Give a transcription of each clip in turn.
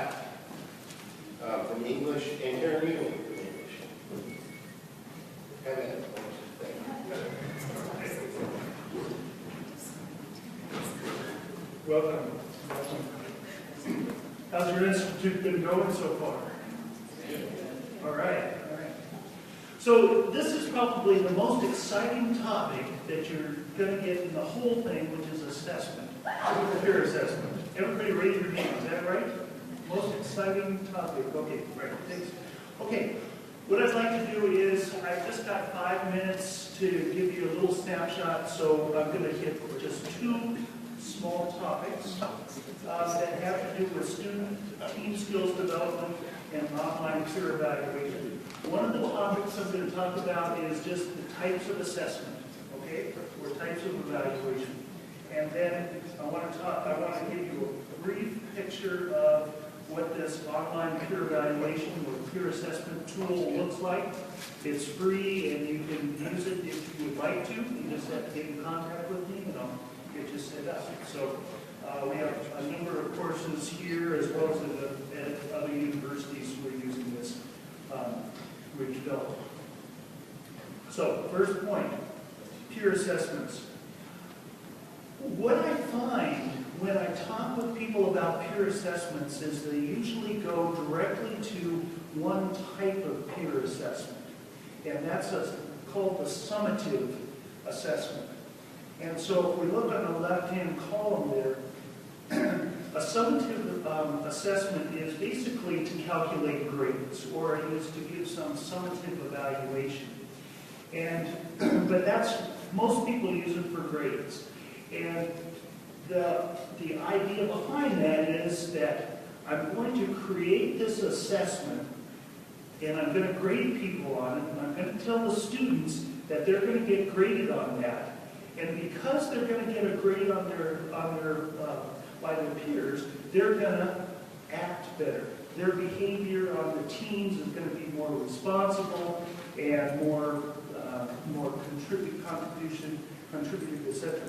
math, from English, and intermediate from English. Kevin, Welcome. How's your institute been going so far? All right. So this is probably the most exciting topic that you're going to get in the whole thing, which is assessment, peer assessment. Everybody raise your hand, is that right? Most exciting topic. Okay, right. Thanks. Okay, what I'd like to do is, I've just got 5 minutes to give you a little snapshot, so I'm going to hit just 2 small topics that have to do with student team skills development and online peer evaluation. One of the topics I'm going to talk about is just the types of assessment, okay, or types of evaluation. And then I want to give you a brief picture of what this online peer evaluation or peer assessment tool looks like. It's free and you can use it if you would like to. You just have to get in contact with me and I'll get you set up. So we have a number of courses here as well as at other universities who are using this we've developed. So first point, peer assessments. What I find when I talk with people about peer assessments is they usually go directly to one type of peer assessment, and that's called the summative assessment. And so if we look on the left-hand column there, a summative assessment is basically to calculate grades, or it is to give some summative evaluation. But most people use it for grades. And the idea behind that is that I'm going to create this assessment and I'm going to grade people on it, and I'm going to tell the students that they're going to get graded on that. And because they're going to get a grade on their by their peers, they're going to act better. Their behavior on the teams is going to be more responsible and more contributive, etc.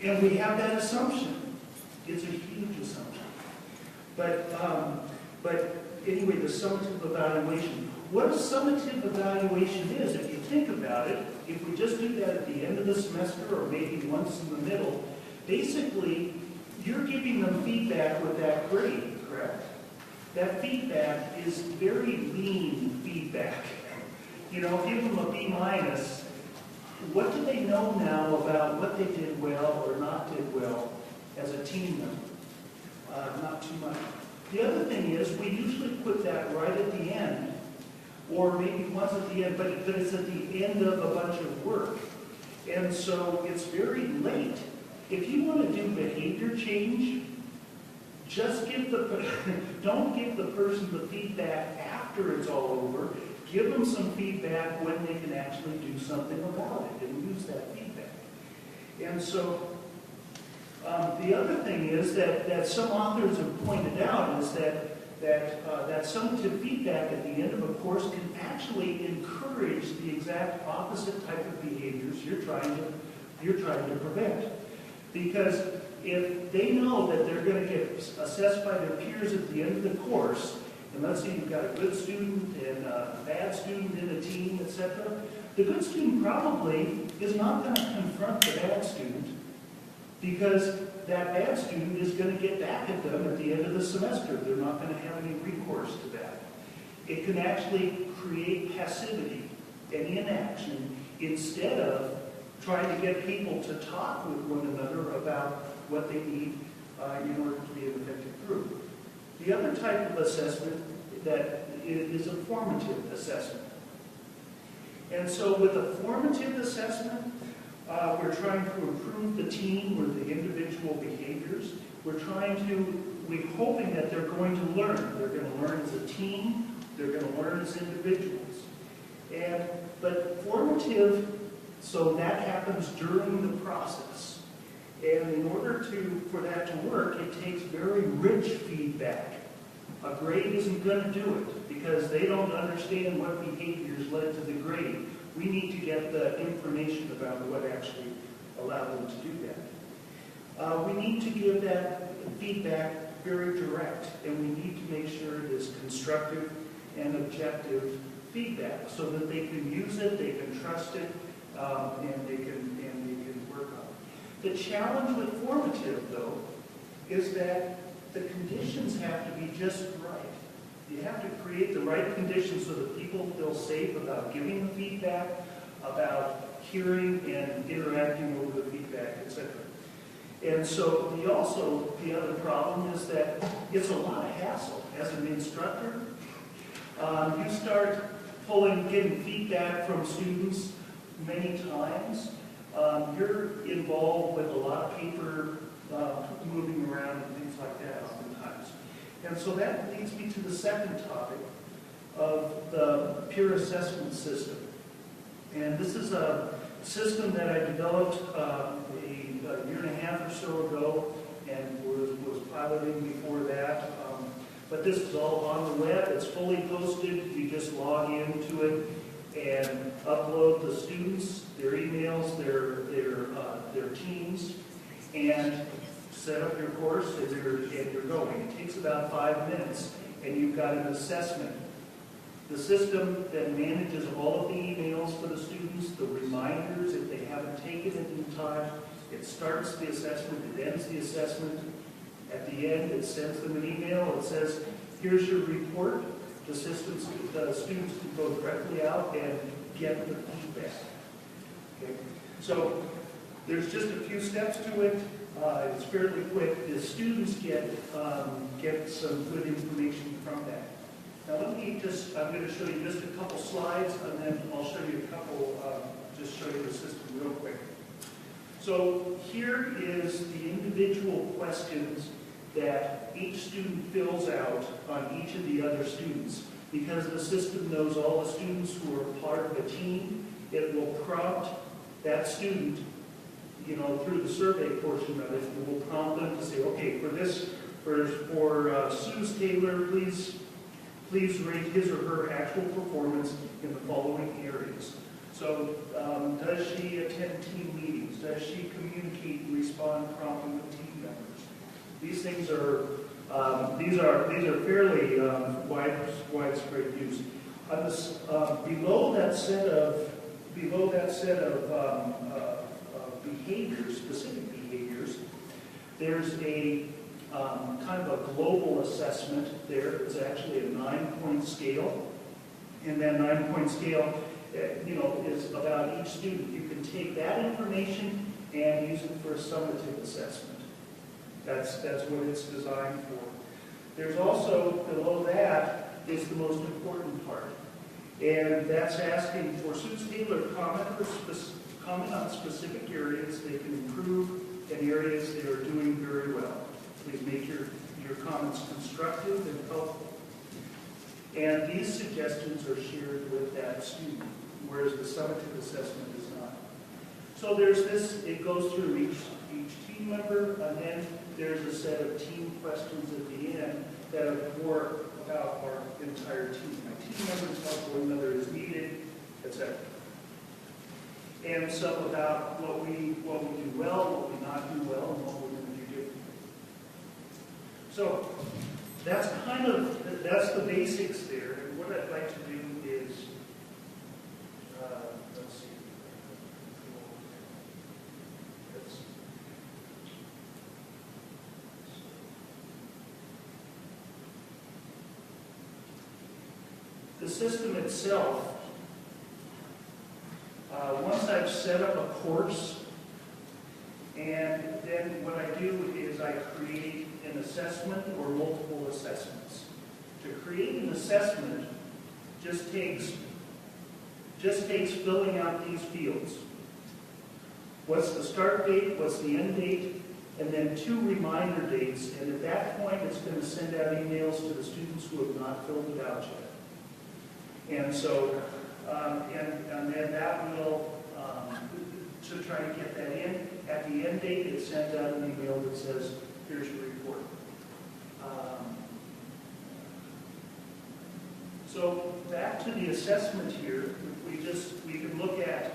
And we have that assumption. It's a huge assumption. But anyway, the summative evaluation. What a summative evaluation is, if you think about it, if we just do that at the end of the semester or maybe once in the middle, basically you're giving them feedback with that grade, correct? That feedback is very lean feedback. You know, give them a B-. What do they know now about what they did well or not did well as a team member? Not too much. The other thing is we usually put that right at the end, or maybe once at the end, but it's at the end of a bunch of work. And so it's very late. If you want to do behavior change, just don't give the person the feedback after it's all over. Give them some feedback when they can actually do something about it and use that feedback. And so the other thing is that some authors have pointed out is that summative feedback at the end of a course can actually encourage the exact opposite type of behaviors you're trying to prevent. Because if they know that they're going to get assessed by their peers at the end of the course, and let's say you've got a good student and a bad student in a team, etc., the good student probably is not going to confront the bad student because that bad student is going to get back at them at the end of the semester. They're not going to have any recourse to that. It can actually create passivity and inaction instead of trying to get people to talk with one another about what they need in order to be an effective group. The other type of assessment that is a formative assessment. And so with a formative assessment, we're trying to improve the team or the individual behaviors. We're hoping that they're going to learn. They're going to learn as a team. They're going to learn as individuals. But formative, so that happens during the process. And in order for that to work, it takes very rich feedback. A grade isn't going to do it because they don't understand what behaviors led to the grade. We need to get the information about what actually allowed them to do that. We need to give that feedback very direct, and we need to make sure it is constructive and objective feedback so that they can use it, they can trust it, and they can work on it. The challenge with formative, though, is that the conditions have to be just right. You have to create the right conditions so that people feel safe about giving the feedback, about hearing and interacting over the feedback, etc. And so the other problem is that it's a lot of hassle. As an instructor, you start getting feedback from students many times. You're involved with a lot of paper moving around and things like that oftentimes. And so that leads me to the second topic of the peer assessment system. And this is a system that I developed a year and a half or so ago and was piloting before that. But this is all on the web. It's fully posted. You just log into it and upload the students, their emails, their teams, and set up your course, and you're going. It takes about 5 minutes, and you've got an assessment. The system then manages all of the emails for the students, the reminders if they haven't taken it in time. It starts the assessment, it ends the assessment. At the end, it sends them an email. It says, here's your report. The students can go directly out and get the feedback. Okay? So there's just a few steps to it. It's fairly quick. The students get some good information from that. Now I'm going to show you just a couple slides, and then I'll show you just show you the system real quick. So here is the individual questions that each student fills out on each of the other students. Because the system knows all the students who are part of a team, it will prompt that student, through the survey portion of it, it will prompt them to say, okay, for Suze Taylor, please rate his or her actual performance in the following areas. So, does she attend team meetings? Does she communicate and respond promptly with team members? These things are fairly widespread use. Below that set of behaviors, specific behaviors, there's a kind of a global assessment there. It's actually a 9-point scale, and that 9-point scale, is about each student. You can take that information and use it for a summative assessment. That's what it's designed for. There's also, below that, is the most important part. And that's asking for Suze Taylor comment on specific areas they can improve and areas they are doing very well. Please make your comments constructive and helpful. And these suggestions are shared with that student, whereas the summative assessment is not. So there's this, it goes through each team member, and then there's a set of team questions at the end that are more about our entire team. My team members help one another as needed, etc. And some about what we do well, what we not do well, and what we're going to do differently. So that's the basics there. And what I'd like to do is, let's see. The system itself, once I've set up a course, and then what I do is I create an assessment or multiple assessments. To create an assessment just takes filling out these fields. What's the start date, what's the end date, and then 2 reminder dates, and at that point it's going to send out emails to the students who have not filled it out yet. And so, and then that will, to try to get that in, at the end date it sends out an email that says, here's your report. So back to the assessment here, we can look at,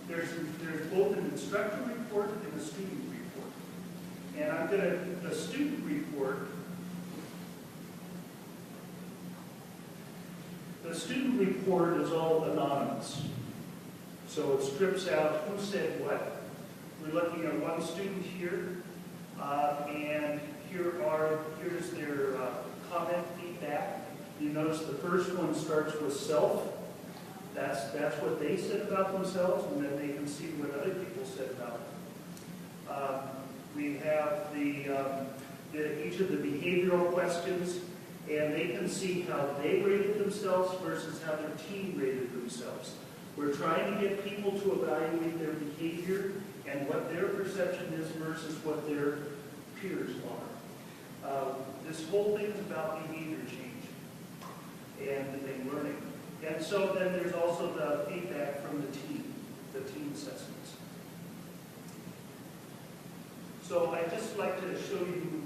there's both an instructor report and a student report. And the student report the student report is all anonymous. So it strips out who said what. We're looking at one student here, and here's their comment feedback. You notice the first one starts with self. That's what they said about themselves, and then they can see what other people said about them. We have each of the behavioral questions, and they can see how they rated themselves versus how their team rated themselves. We're trying to get people to evaluate their behavior and what their perception is versus what their peers are. This whole thing is about behavior change and learning. And so then there's also the feedback from the team assessments. So I'd just like to show you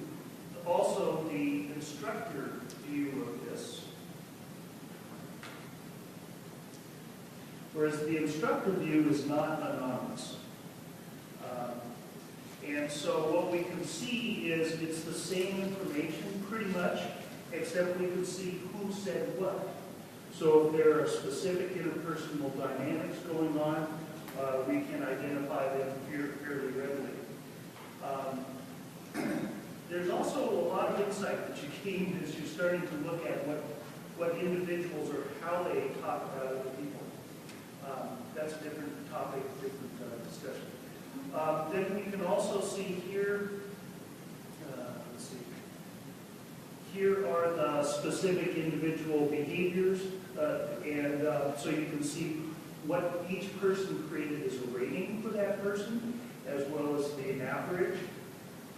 also the instructor view of this. Whereas the instructor view is not anonymous. And so what we can see is it's the same information pretty much, except we can see who said what. So if there are specific interpersonal dynamics going on, we can identify them fairly readily. There's also a lot of insight that you gain as you're starting to look at what individuals or how they talk about other people. That's a different topic, different discussion. Then we can also see here, let's see, here are the specific individual behaviors, and so you can see what each person created as a rating for that person, as well as the average.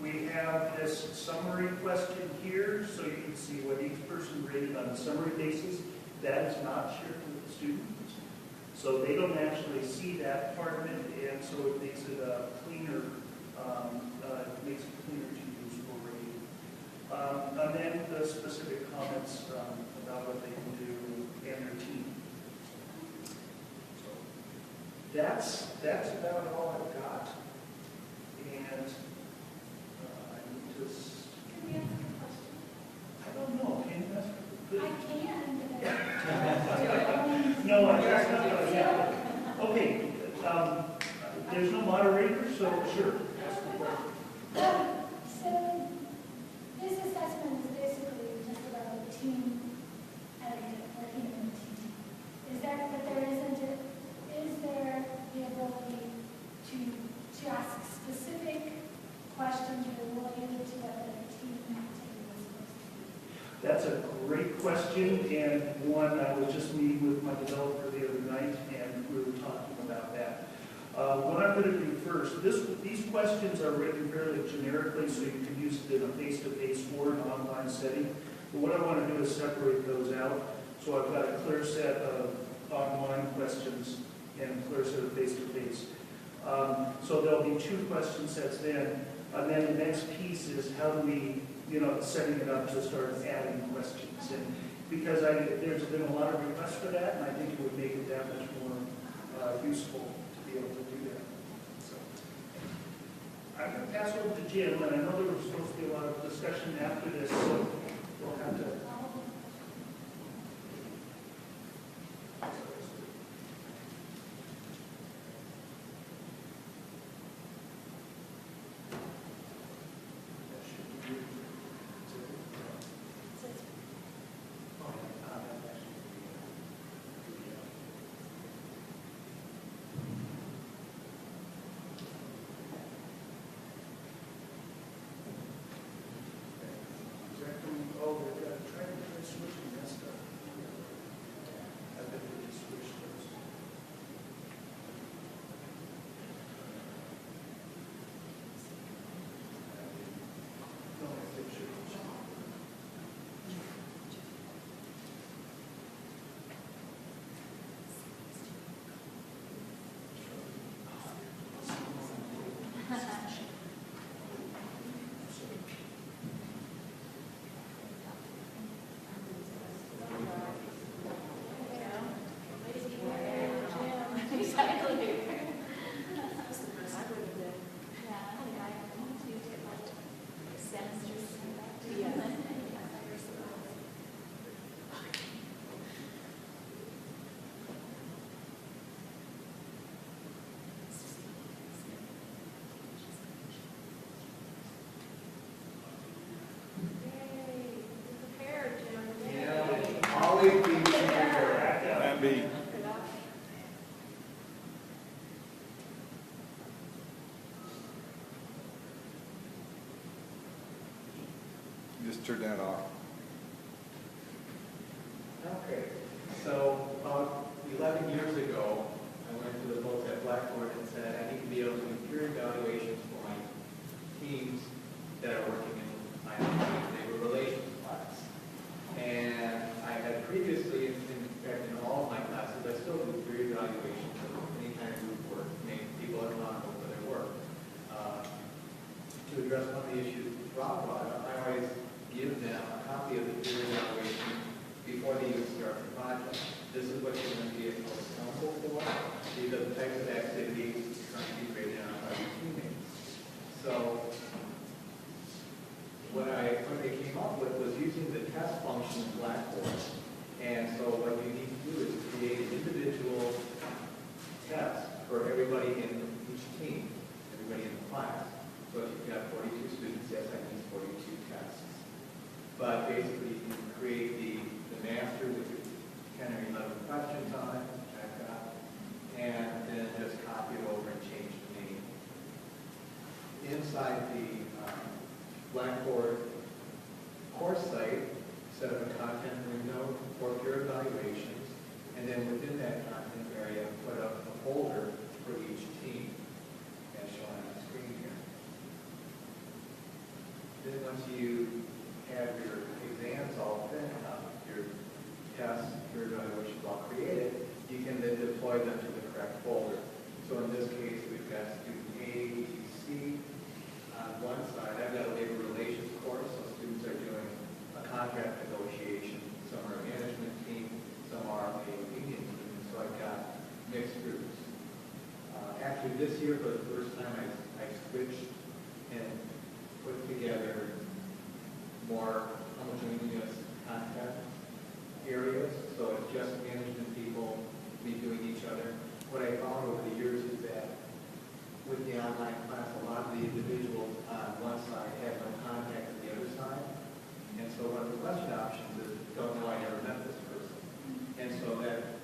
We have this summary question here, so you can see what each person rated on a summary basis. That is not shared with the students. So they don't actually see that part of it, and so it makes it cleaner, to use for rating. And then the specific comments about what they can do and their team. So that's about all I've got. And I need to. Can we ask a question? I don't know. Can you ask? I can. No, that's not what I have. Okay, there's no moderator, so sure. Ask the question. So this assessment is basically just about a team etiquette, working in a team. Is there the ability to ask specific questions related to what the team activity is supposed to be? That's a great question, and one I was just meeting with my developer the other night, and we were talking about that. What I'm going to do first, these questions are written fairly generically, so you can use it in a face-to-face or an online setting. But what I want to do is separate those out, so I've got a clear set of online questions and a clear set of face-to-face. So there'll be two question sets then, and then the next piece is how do we, setting it up to start adding questions. And because there's been a lot of requests for that, and I think it would make it that much more useful to be able to do that. So I'm going to pass over to Jim, and I know there was supposed to be a lot of discussion after this, so we'll have to. Oh, we've got a I'll leave the there. Back up. Plan B. Just turn that off. Okay, so about 11 years ago, I went to the folks at Blackboard and said, I need to be able to do peer evaluations for my teams that are working in my labor relations class. And I had previously, in fact, in all of my classes, I still do peer evaluations of any kind of group work, make people accountable for their work. To address one of the issues Rob brought up, I always give them a copy of the peer evaluation before they even start the project. This is what you're going to be accountable for. These are the types of activities trying to be graded on by your teammates. So what they came up with was using the test function in Blackboard. And so what you need to do is create an individual test for everybody in each team, everybody in the class. So if you've got 42 students, yes, that means 42 tests. But basically, you can create the master with 10 or 11 questions on it, which I've got, and then just copy it over and change the name. Inside the Blackboard course site, set up a content window for peer evaluations, and then within that content area, put up a folder for each team, as shown on the screen here. Then once you have your exams all finished up, your tests, your evaluations all created, you can then deploy them to the correct folder. So in this case, we've got student A, B, C. On one side, I've got a labor relations course, so students are doing a contract negotiation. Some are a management team, some are a union team, so I've got mixed groups. Actually, this year, for the first time, I switched and put together more homogeneous content areas, so it's just management people redoing each other. What I found over the years is that with the online class, a lot of the individuals on one side have no contact with the other side. And so one of the question options is, don't know, I never met this person. And so that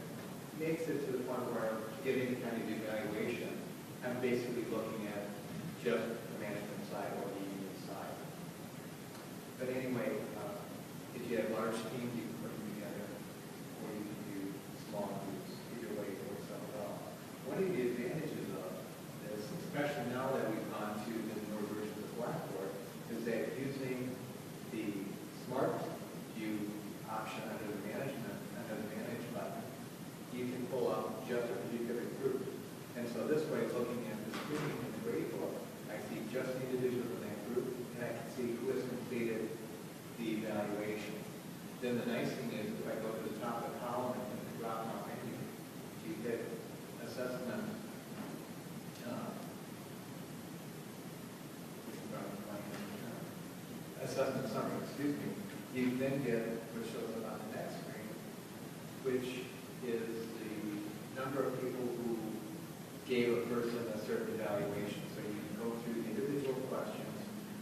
makes it to the point where getting any kind of evaluation, I'm basically looking at just the management side or the union side. But anyway, if you have large teams, you can put them together, or you can do small groups. Either way, it works out well. One of the advantages of this, especially now that we've gone to the newer version of Blackboard, is that using the Smart View option under the Manage button, you can pull up just a particular group. And so this way, looking at the screen in the gradebook, I see just the individual in that group, and I can see who has completed the evaluation. Then the nice thing is, if I go to the top of the column and the drop down menu, you hit assessment. Assessment summary, excuse me. You then get what shows up on the next screen, which is the number of people who gave a person a certain evaluation. So you can go through the individual questions,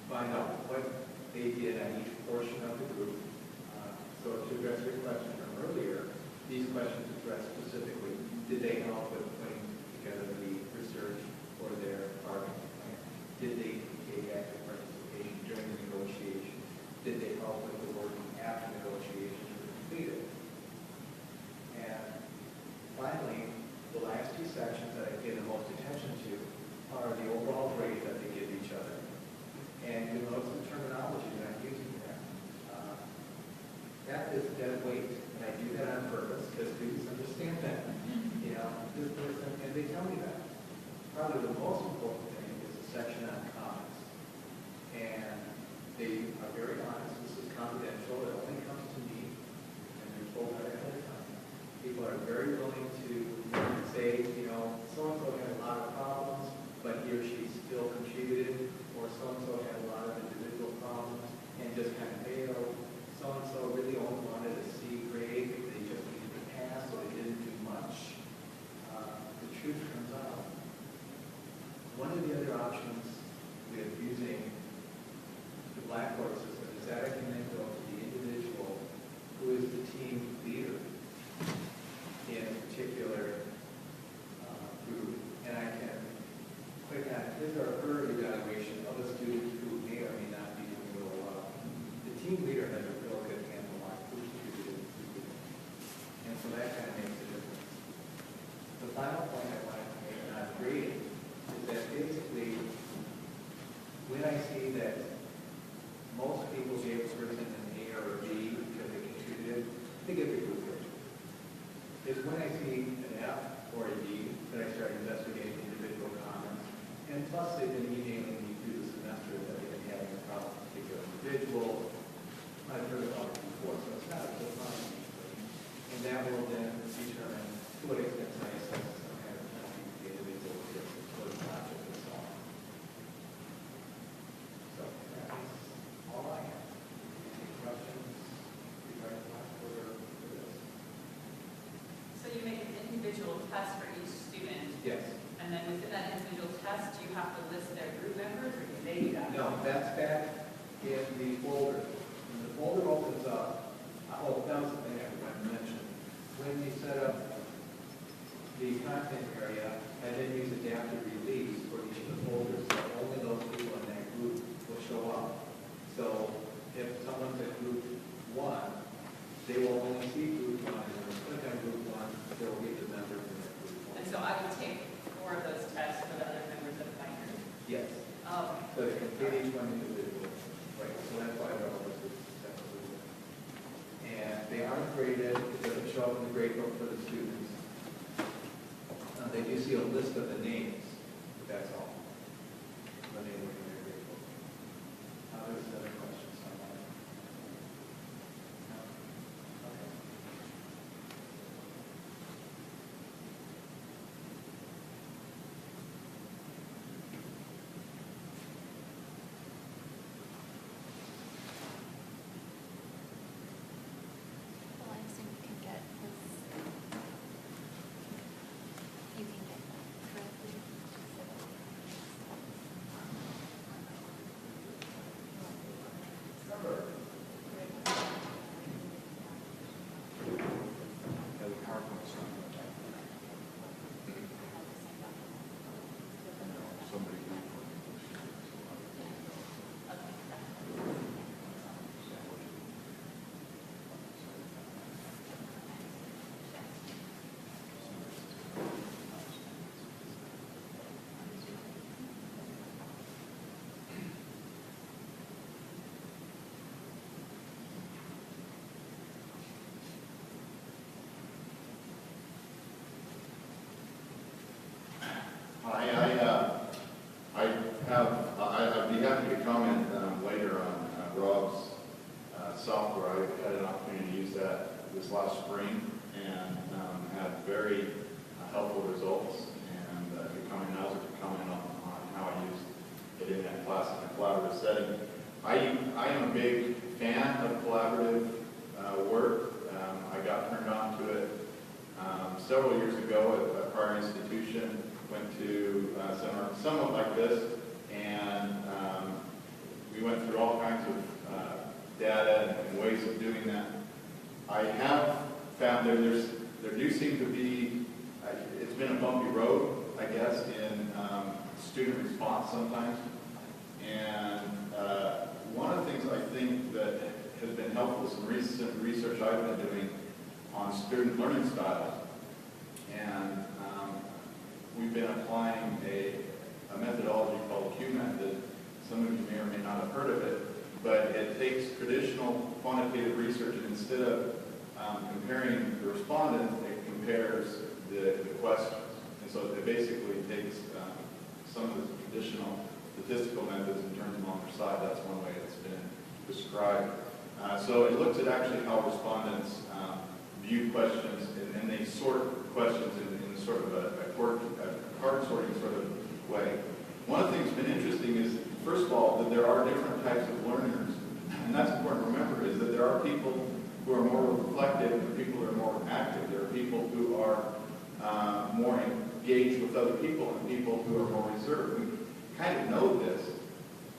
find out what they did on each portion of the group. So to address your question from earlier, these questions address specifically, did they help with putting together the research for their bargaining plan? Did they take active participation during the negotiation? Did they help with the work after negotiations were completed? And finally, the last two sections that I pay the most attention to are the overall grade that they give each other. And you'll notice the terminology that I'm using there. That is dead weight, and I do that on purpose because students understand that. You know, this person, and they tell me that. Probably the most important thing is the section on comments. And they are very honest. This is confidential. It only comes to me, and they're told that ahead of time. People are very willing to say, you know, so-and-so had a lot of problems, but he or she still contributed, or so-and-so had a lot of individual problems and just kind of failed. So-and-so really only wanted a C grade, they just needed to pass, so they didn't do much. The truth comes out. One of the other options individual test for each student, Yes. and then within that individual test, you have to list their group members, or do they do that? No, that's back in the folder. When the folder opens up, oh, that was the thing I forgot to mention. When you set up the content area, and then use adaptive release for each of the folders, so only those people in that group will show up. So if someone's in group 1, they will only see group 1, and when they click on group 1, they will get the members in that group 1. And so I would take 4 of those tests for the other members of my group. Yes. Oh, So they complete each one individually. Right, so that's why they're all listed separately. And they aren't graded, it doesn't show up in the grade book for the students. They do see a list of the names, but that's all. When they look in their grade book. There's other questions somewhere. No? Okay. Well, I assume you can get this, you can get that correctly. Yeah, the PowerPoint's not going to somebody. Hi, I'd be happy to comment later on Rob's software. I had an opportunity to use that this last spring and had very helpful results. And now's a good comment on how I used it in that class in a collaborative setting. I am a big fan of collaborative work. I got turned on to it several years ago at a prior institution. Went to somewhat like this, and we went through all kinds of data and ways of doing that. I have found there do seem to be, it's been a bumpy road, I guess, in student response sometimes. And one of the things I think that has been helpful is some recent research I've been doing on student learning styles. And we've been applying a methodology called Q method. Some of you may or may not have heard of it, but it takes traditional quantitative research, and instead of comparing the respondents, it compares the questions. And so it basically takes some of the traditional statistical methods and turns them on their side. That's one way it's been described. So it looks at actually how respondents view questions, and they sort questions in sort of a card sorting sort of way. One of the things that's been interesting is, first of all, that there are different types of learners, and that's important to remember, is that there are people who are more reflective and people who are more active. There are people who are more engaged with other people and people who are more reserved. We kind of know this,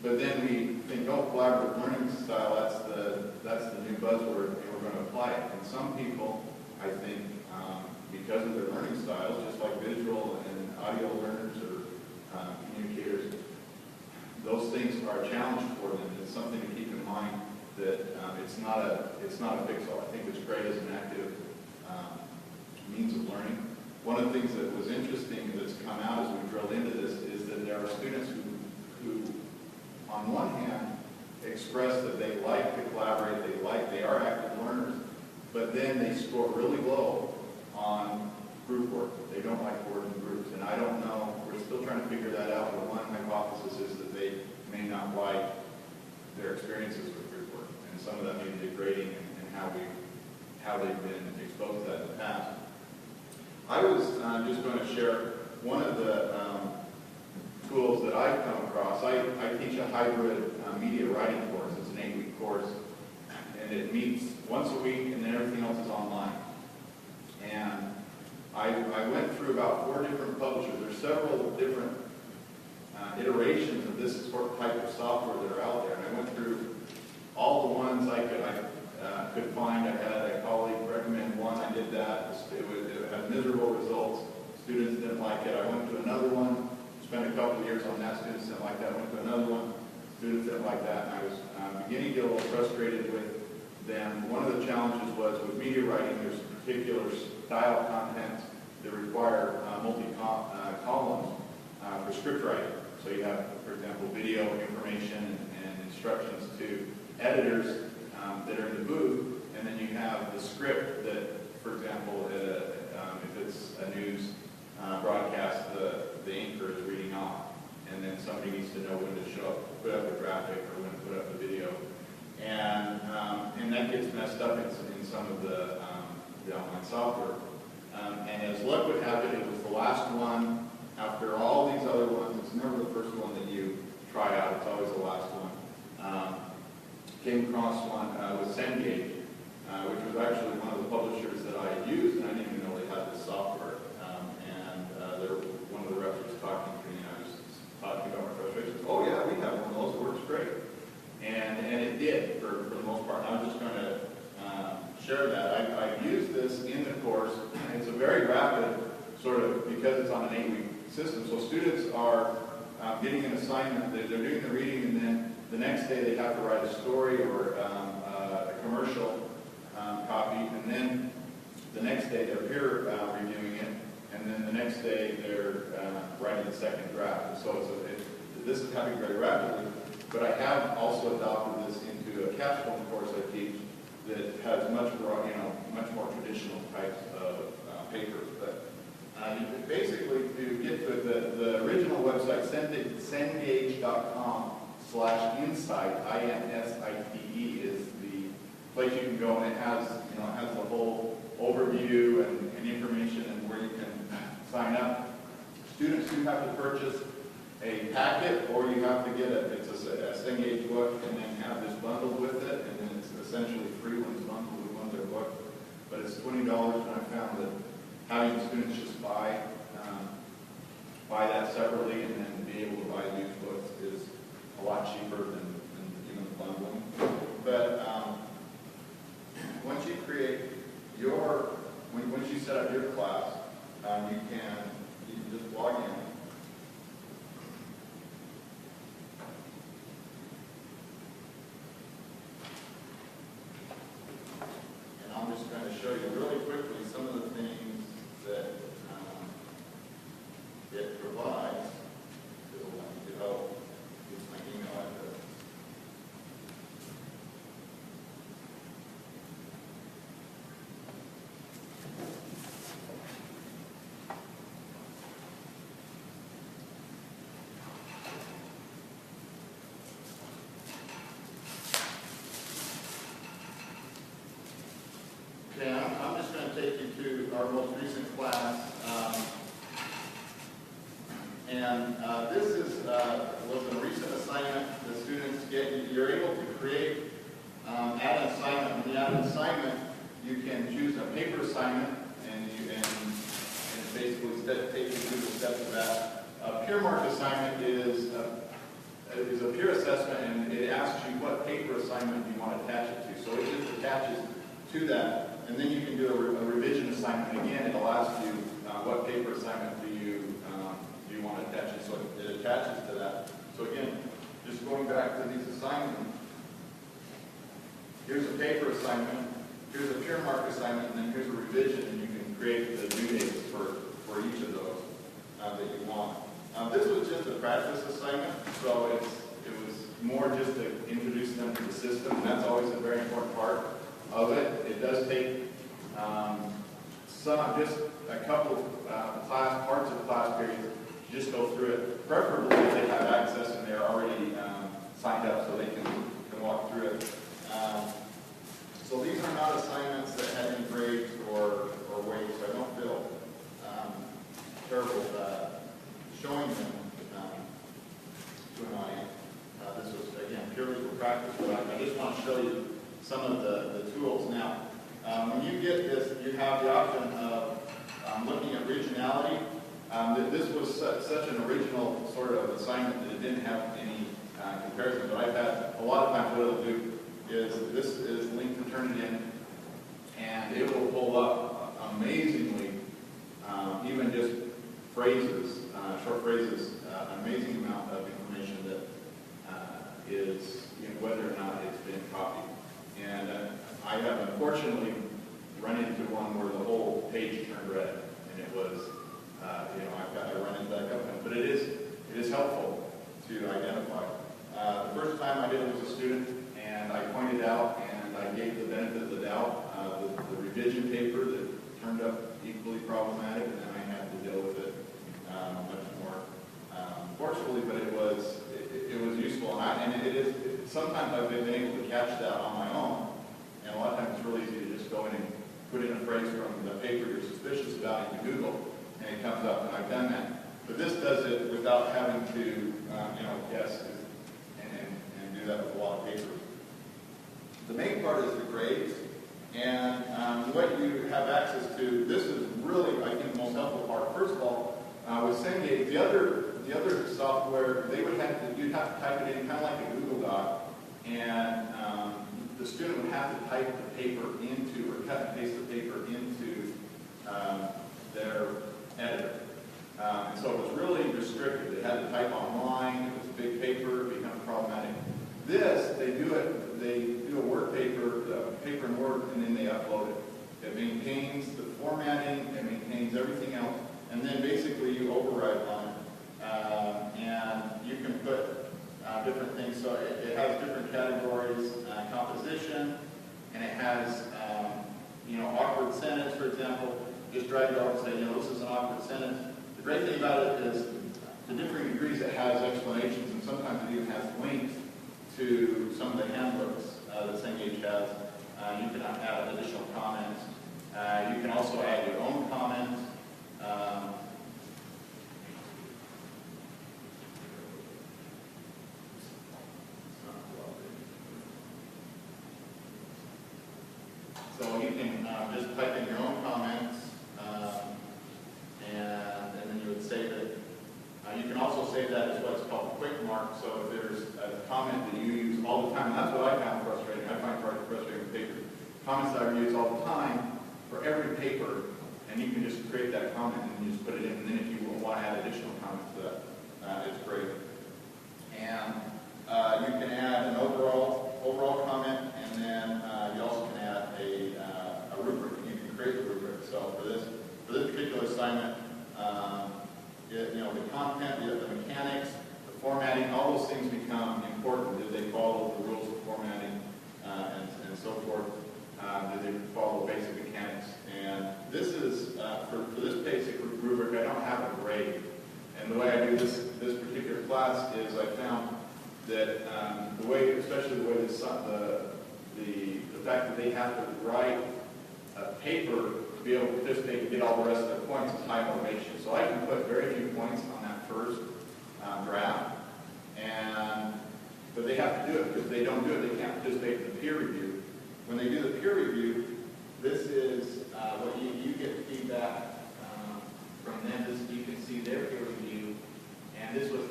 but then we think, oh, collaborative learning style, that's the new buzzword, and we're going to apply it. And some people, I think, because of their learning styles, just like visual and audio learners or communicators, those things are a challenge for them. It's something to keep in mind that it's not a fix-all. I think it's great as an active means of learning. One of the things that was interesting that's come out as we drilled into this is that there are students who on one hand, express that they like to collaborate, they are active learners, but then they score really low on group work. They don't like working in groups, and I don't know, we're still trying to figure that out, but one hypothesis is that they may not like their experiences with group work, and some of that may be degrading in how they've been exposed to that in the past. I was just going to share one of the tools that I've come across. I teach a hybrid media writing course. It's an 8-week course, and it meets once a week, and then everything else is online. And I went several different iterations of this sort of type of software that are out there. And I went through all the ones I could find. I had a colleague recommend one. I did that. It had miserable results. Students didn't like it. I went to another one. Spent a couple of years on that. Students didn't like that. Went to another one. Students didn't like that. And I was beginning to get a little frustrated with them. One of the challenges was with media writing, there's particular style content that require multi-columns for script writing. So you have, for example, video information and instructions to editors that are in the booth, and then you have the script that, for example, if it's a news broadcast, the anchor is reading off, and then somebody needs to know when to put up a graphic or when to put up the video, and that gets messed up in some of the online software. And as luck would have it, it was the last one. After all these other ones, it's never the first one that you try out. It's always the last one. Came across one with Cengage, which was actually one of the publishers that I used, and I didn't even know they had this software. One of the reps was talking to me, and I was talking about my frustrations. Oh yeah, we have one of those. It works great. And it did for the most part. I'm just going to share that. I've used this in the course. It's a very rapid sort of, because it's on an 8-week system. So students are getting an assignment. They're doing the reading, and then the next day they have to write a story or a commercial copy. And then the next day they're peer reviewing it. And then the next day they're writing the second draft. And so this is happening very rapidly. But I have also adopted this into a capstone course I teach that has much more traditional types of papers. But basically, to get to the original website, cengage.com/insight, INSITE, is the place you can go, and it has the whole overview and information and where you can sign up. Students do have to purchase a packet, or you have to get a Cengage book and then have this bundled with it, and then it's essentially free when it's bundled with one of their books. But it's $20, and I found that having students just buy that separately and then be able to buy used books is a lot cheaper than even the bundling. But once you create once you set up your class, you can just log in. And I'm just going to show you really quickly some of the things that it provides. It'll let me develop my email address. Okay, I'm just going to take you to our most recent class. This was a recent assignment the students get. You're able to create, add an assignment. When you add an assignment, you can choose a paper assignment, and basically take you through the steps of that. A peer mark assignment is a peer assessment, and it asks you what paper assignment you want to attach it to. So it just attaches to that, and then you can do a revision assignment. Again, it'll ask you what paper assignment do you want to attach it. So it attaches to that. So again, just going back to these assignments, here's a paper assignment, here's a peer mark assignment, and then here's a revision, and you can create the due dates for each of those that you want. This was just a practice assignment, so it was more just to introduce them to the system, and that's always a very important part of it. It does take just a couple parts of class periods to just go through it. Preferably if they have access and they're already signed up so they can walk through it. So these are not assignments that have any grades or weights, so I don't feel terrible showing them to an audience. This was, again, purely for practice, but I just want to show you some of the tools. Now, when you get this, you have the option of looking at regionality, This was such an original sort of assignment that it didn't have any comparison, but I've had a lot of times what it'll do is this is linked to turn it in, and it will pull up amazingly, even just phrases, short phrases, an amazing amount of information that is, whether or not it's been copied. And I have unfortunately run into one where the whole page turned red, and it was, I run into that couple times. But it is helpful to identify. The first time I did it was a student, and I pointed out and I gave the benefit of the doubt, the revision paper that turned up equally problematic, and then I had to deal with it much more forcefully, but it was useful. And it is, sometimes I've been able to catch that on my own, and a lot of times it's really easy to just go in and put in a phrase from the paper you're suspicious about into Google, and it comes up, and I've done that. But this does it without having to, guess and do that with a lot of papers. The main part is the grades, and what you have access to. This is really, I think, the most helpful part. First of all, with Cengage, the other software, you'd have to type it in kind of like a Google Doc, and the student would have to type the paper into, or cut and paste the paper into their editor. And so it was really restricted. They had to type online. It was a big paper. It becomes problematic. This, they do a Word paper in Word, and then they upload it. It maintains the formatting. It maintains everything else. And then basically you override on it. And you can put different things. So it has different categories, composition, and it has, awkward sentence, for example. Just drag it over and say, this is an awkward sentence. The great thing about it is the differing degrees it has explanations, and sometimes it even has links to some of the handbooks that Cengage has. You can add additional comments. You can also add your own comments. So you can just type in your own comments, and then you would save it. You can also save that as what's called a quick mark. So if there's a comment that you use all the time, and that's what I found frustrating. I find it frustrating with paper. Comments that I use all the time for every paper, and you can just create that comment and you just put it in. And then if you want to add additional comments to that, it's great. And you can add an overall comment, and then you also can add a rubric. You can create a rubric. So for this particular assignment, the content, the mechanics, the formatting, all those things become important. Did they follow the rules of formatting and so forth? Did they follow basic mechanics? And this is, for this basic rubric, I don't have a grade. And the way I do this particular class is I found that especially the way the fact that they have to write a paper to be able to participate and get all the rest of their points is high motivation. So I can put very few points on that first draft, but they have to do it, because if they don't do it, they can't participate in the peer review. When they do the peer review, this is what you get feedback from them. You can see their peer review, and this was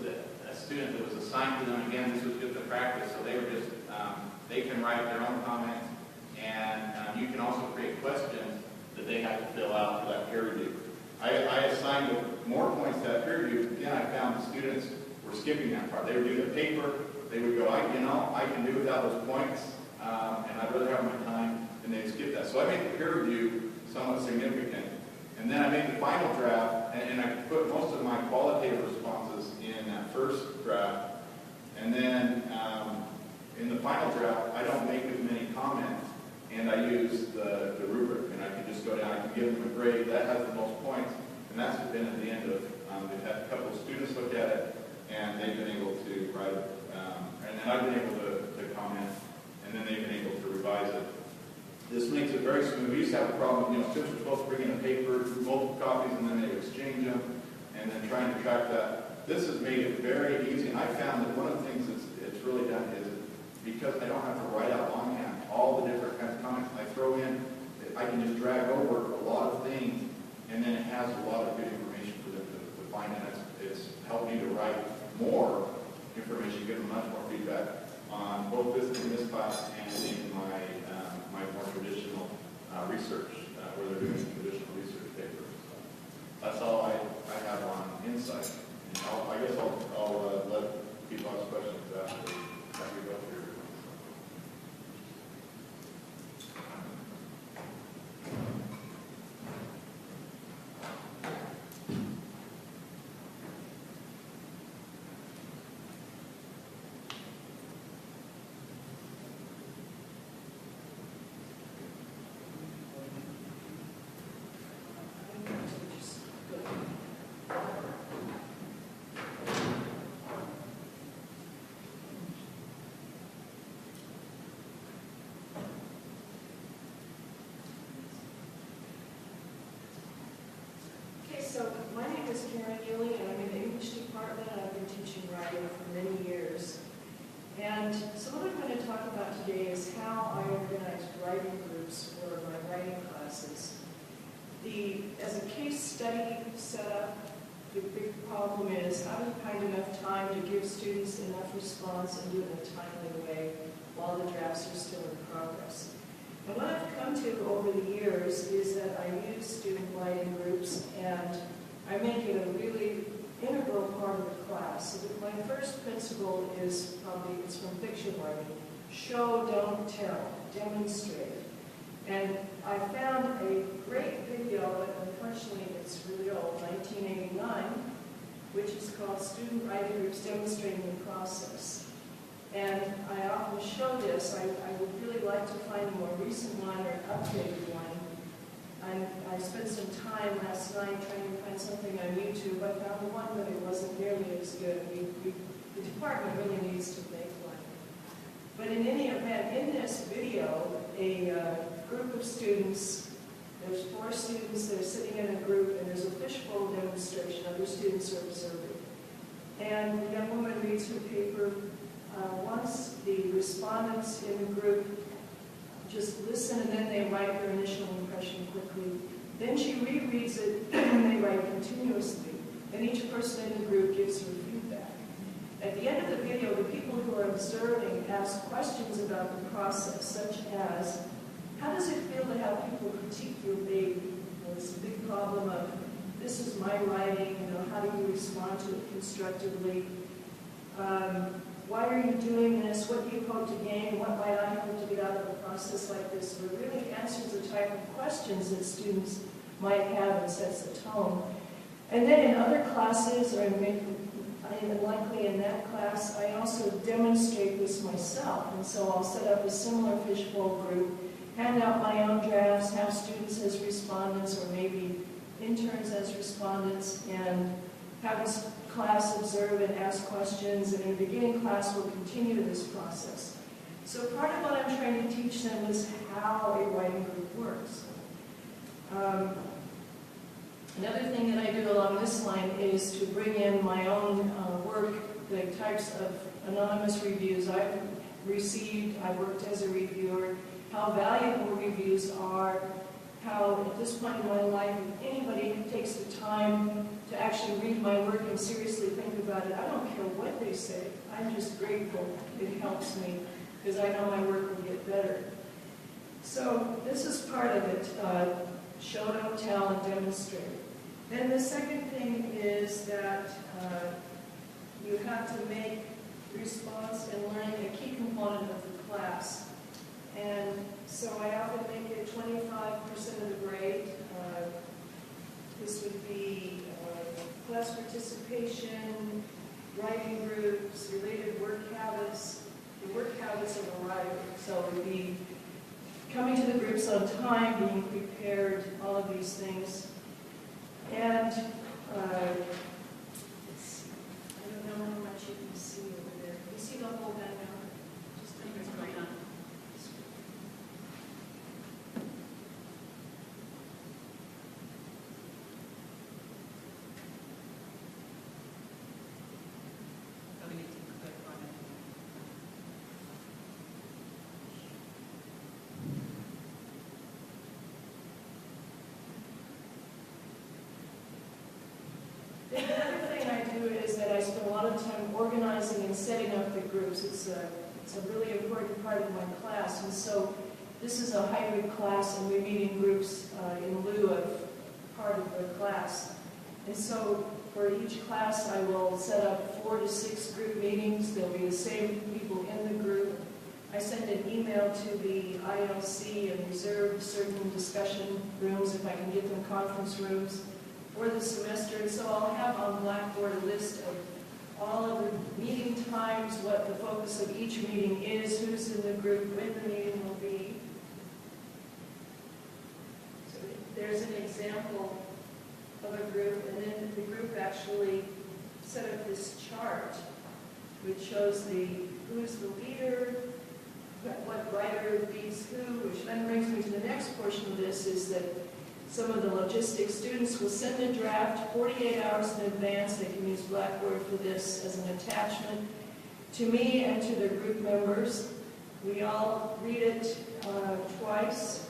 a student that was assigned to them. Again, this was just a practice, so they were just they can write their own comments, and you can also create questions that they have to fill out for that peer review. I assigned more points to that peer review. Again, I found the students were skipping that part. They would do the paper. They would go, I can do without those points, and I'd rather have my time, and they'd skip that. So I made the peer review somewhat significant. And then I made the final draft, and I put most of my qualitative responses in that first draft. And then in the final draft, I don't make as many comments, and I use the rubric, and I can just go down, I can give them a grade. That has the most points, and that's been at the end of, they've had a couple of students look at it, and they've been able to write it, and then I've been able to comment, and then they've been able to revise it. This makes it very smooth. We used to have a problem, students were supposed to bring in a paper, multiple copies, and then they would exchange them, and then trying to track that. This has made it very easy, and I found that one of the things it's really done is, because I don't have to write out longhand all the different kinds of comments I throw in, I can just drag over a lot of things, and then it has a lot of good information for them to more information, give them much more feedback on both this in this class and in my my more traditional research, where they're doing traditional research papers. So that's all I have on insight. And I guess I'll let people ask questions after we go through. Okay, so my name is Karen Ely, and I'm in the English department, and I've been teaching writing for many years. And so what I'm going to talk about today is how I organize writing groups for my writing classes. As a case study setup, the big problem is how to find enough time to give students enough response and do it in a timely way while the drafts are still in progress. And what I've come to over the years is that I use student writing groups and I make it a really integral part of the class. So that my first principle is it's from fiction writing. Show, don't tell, demonstrate. And I found a great video, but unfortunately it's really old, 1989, which is called Student Writing Groups Demonstrating the Process. And I often show this. I would really like to find a more recent one or an updated one. And I spent some time last night trying to find something on YouTube. I found one, but it wasn't nearly as good. The department really needs to make one. But in any event, in this video, a group of students, there's 4 students, they're sitting in a group, and there's a fishbowl demonstration. Other students are observing. And the young woman reads her paper. Once the respondents in the group just listen and then they write their initial impression quickly. Then she rereads it and they write continuously. Then each person in the group gives her feedback. At the end of the video, the people who are observing ask questions about the process, such as, how does it feel to have people critique your baby? It's a big problem of, this is my writing, how do you respond to it constructively? Why are you doing this? What do you hope to gain? What might I hope to get out of a process like this? So it really answers the type of questions that students might have and sets the tone. And then in other classes, or likely in that class, I also demonstrate this myself. And so I'll set up a similar fishbowl group, hand out my own drafts, have students as respondents, or maybe interns as respondents, and have this class observe and ask questions, and in the beginning class we'll continue this process. So part of what I'm trying to teach them is how a writing group works. Another thing that I do along this line is to bring in my own work, the types of anonymous reviews I've received. I've worked as a reviewer, how valuable reviews are, how at this point in my life, if anybody takes the time to actually read my work and seriously think about it, I don't care what they say. I'm just grateful. It helps me because I know my work will get better. So this is part of it, show, don't tell, and demonstrate. Then the second thing is that you have to make response and learning a key component of the class. And so I often make it 25% of the grade. This would be class participation, writing groups, related work habits. The work habits of a writer. So it would be coming to the groups on time, being prepared, all of these things. And let's see. I don't know how much you can see over there. Can you see the whole handout? Just think what's going on. So we need to click on it. The other thing I do do is that I spend a lot of time organizing and setting up the groups. It's a really important part of my class. And so this is a hybrid class, and we meet in groups in lieu of part of the class. And so for each class, I will set up 4 to 6 group meetings. There'll be the same people in the group. I send an email to the ILC and reserve certain discussion rooms, if I can get them conference rooms, for the semester. And so I'll have on Blackboard a list of all of the meeting times, what the focus of each meeting is, who's in the group, when the meeting will be. So there's an example of a group, and then the group actually set up this chart which shows who's the leader, what writer leads who, which then brings me to the next portion of this, is that some of the logistics students will send a draft 48 hours in advance. They can use Blackboard for this as an attachment to me and to the group members. We all read it twice,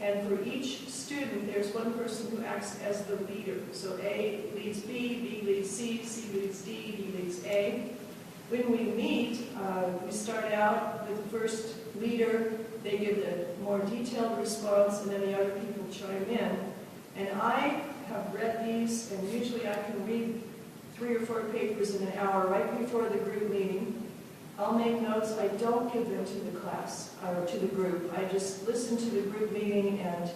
and for each student, there's one person who acts as the leader. So A leads B, B leads C, C leads D, D leads A. When we meet, we start out with the first leader. They give the more detailed response, and then the other people chime in. And I have read these, and usually I can read 3 or 4 papers in an hour right before the group meeting. I'll make notes. I don't give them to the class or to the group. I just listen to the group meeting, and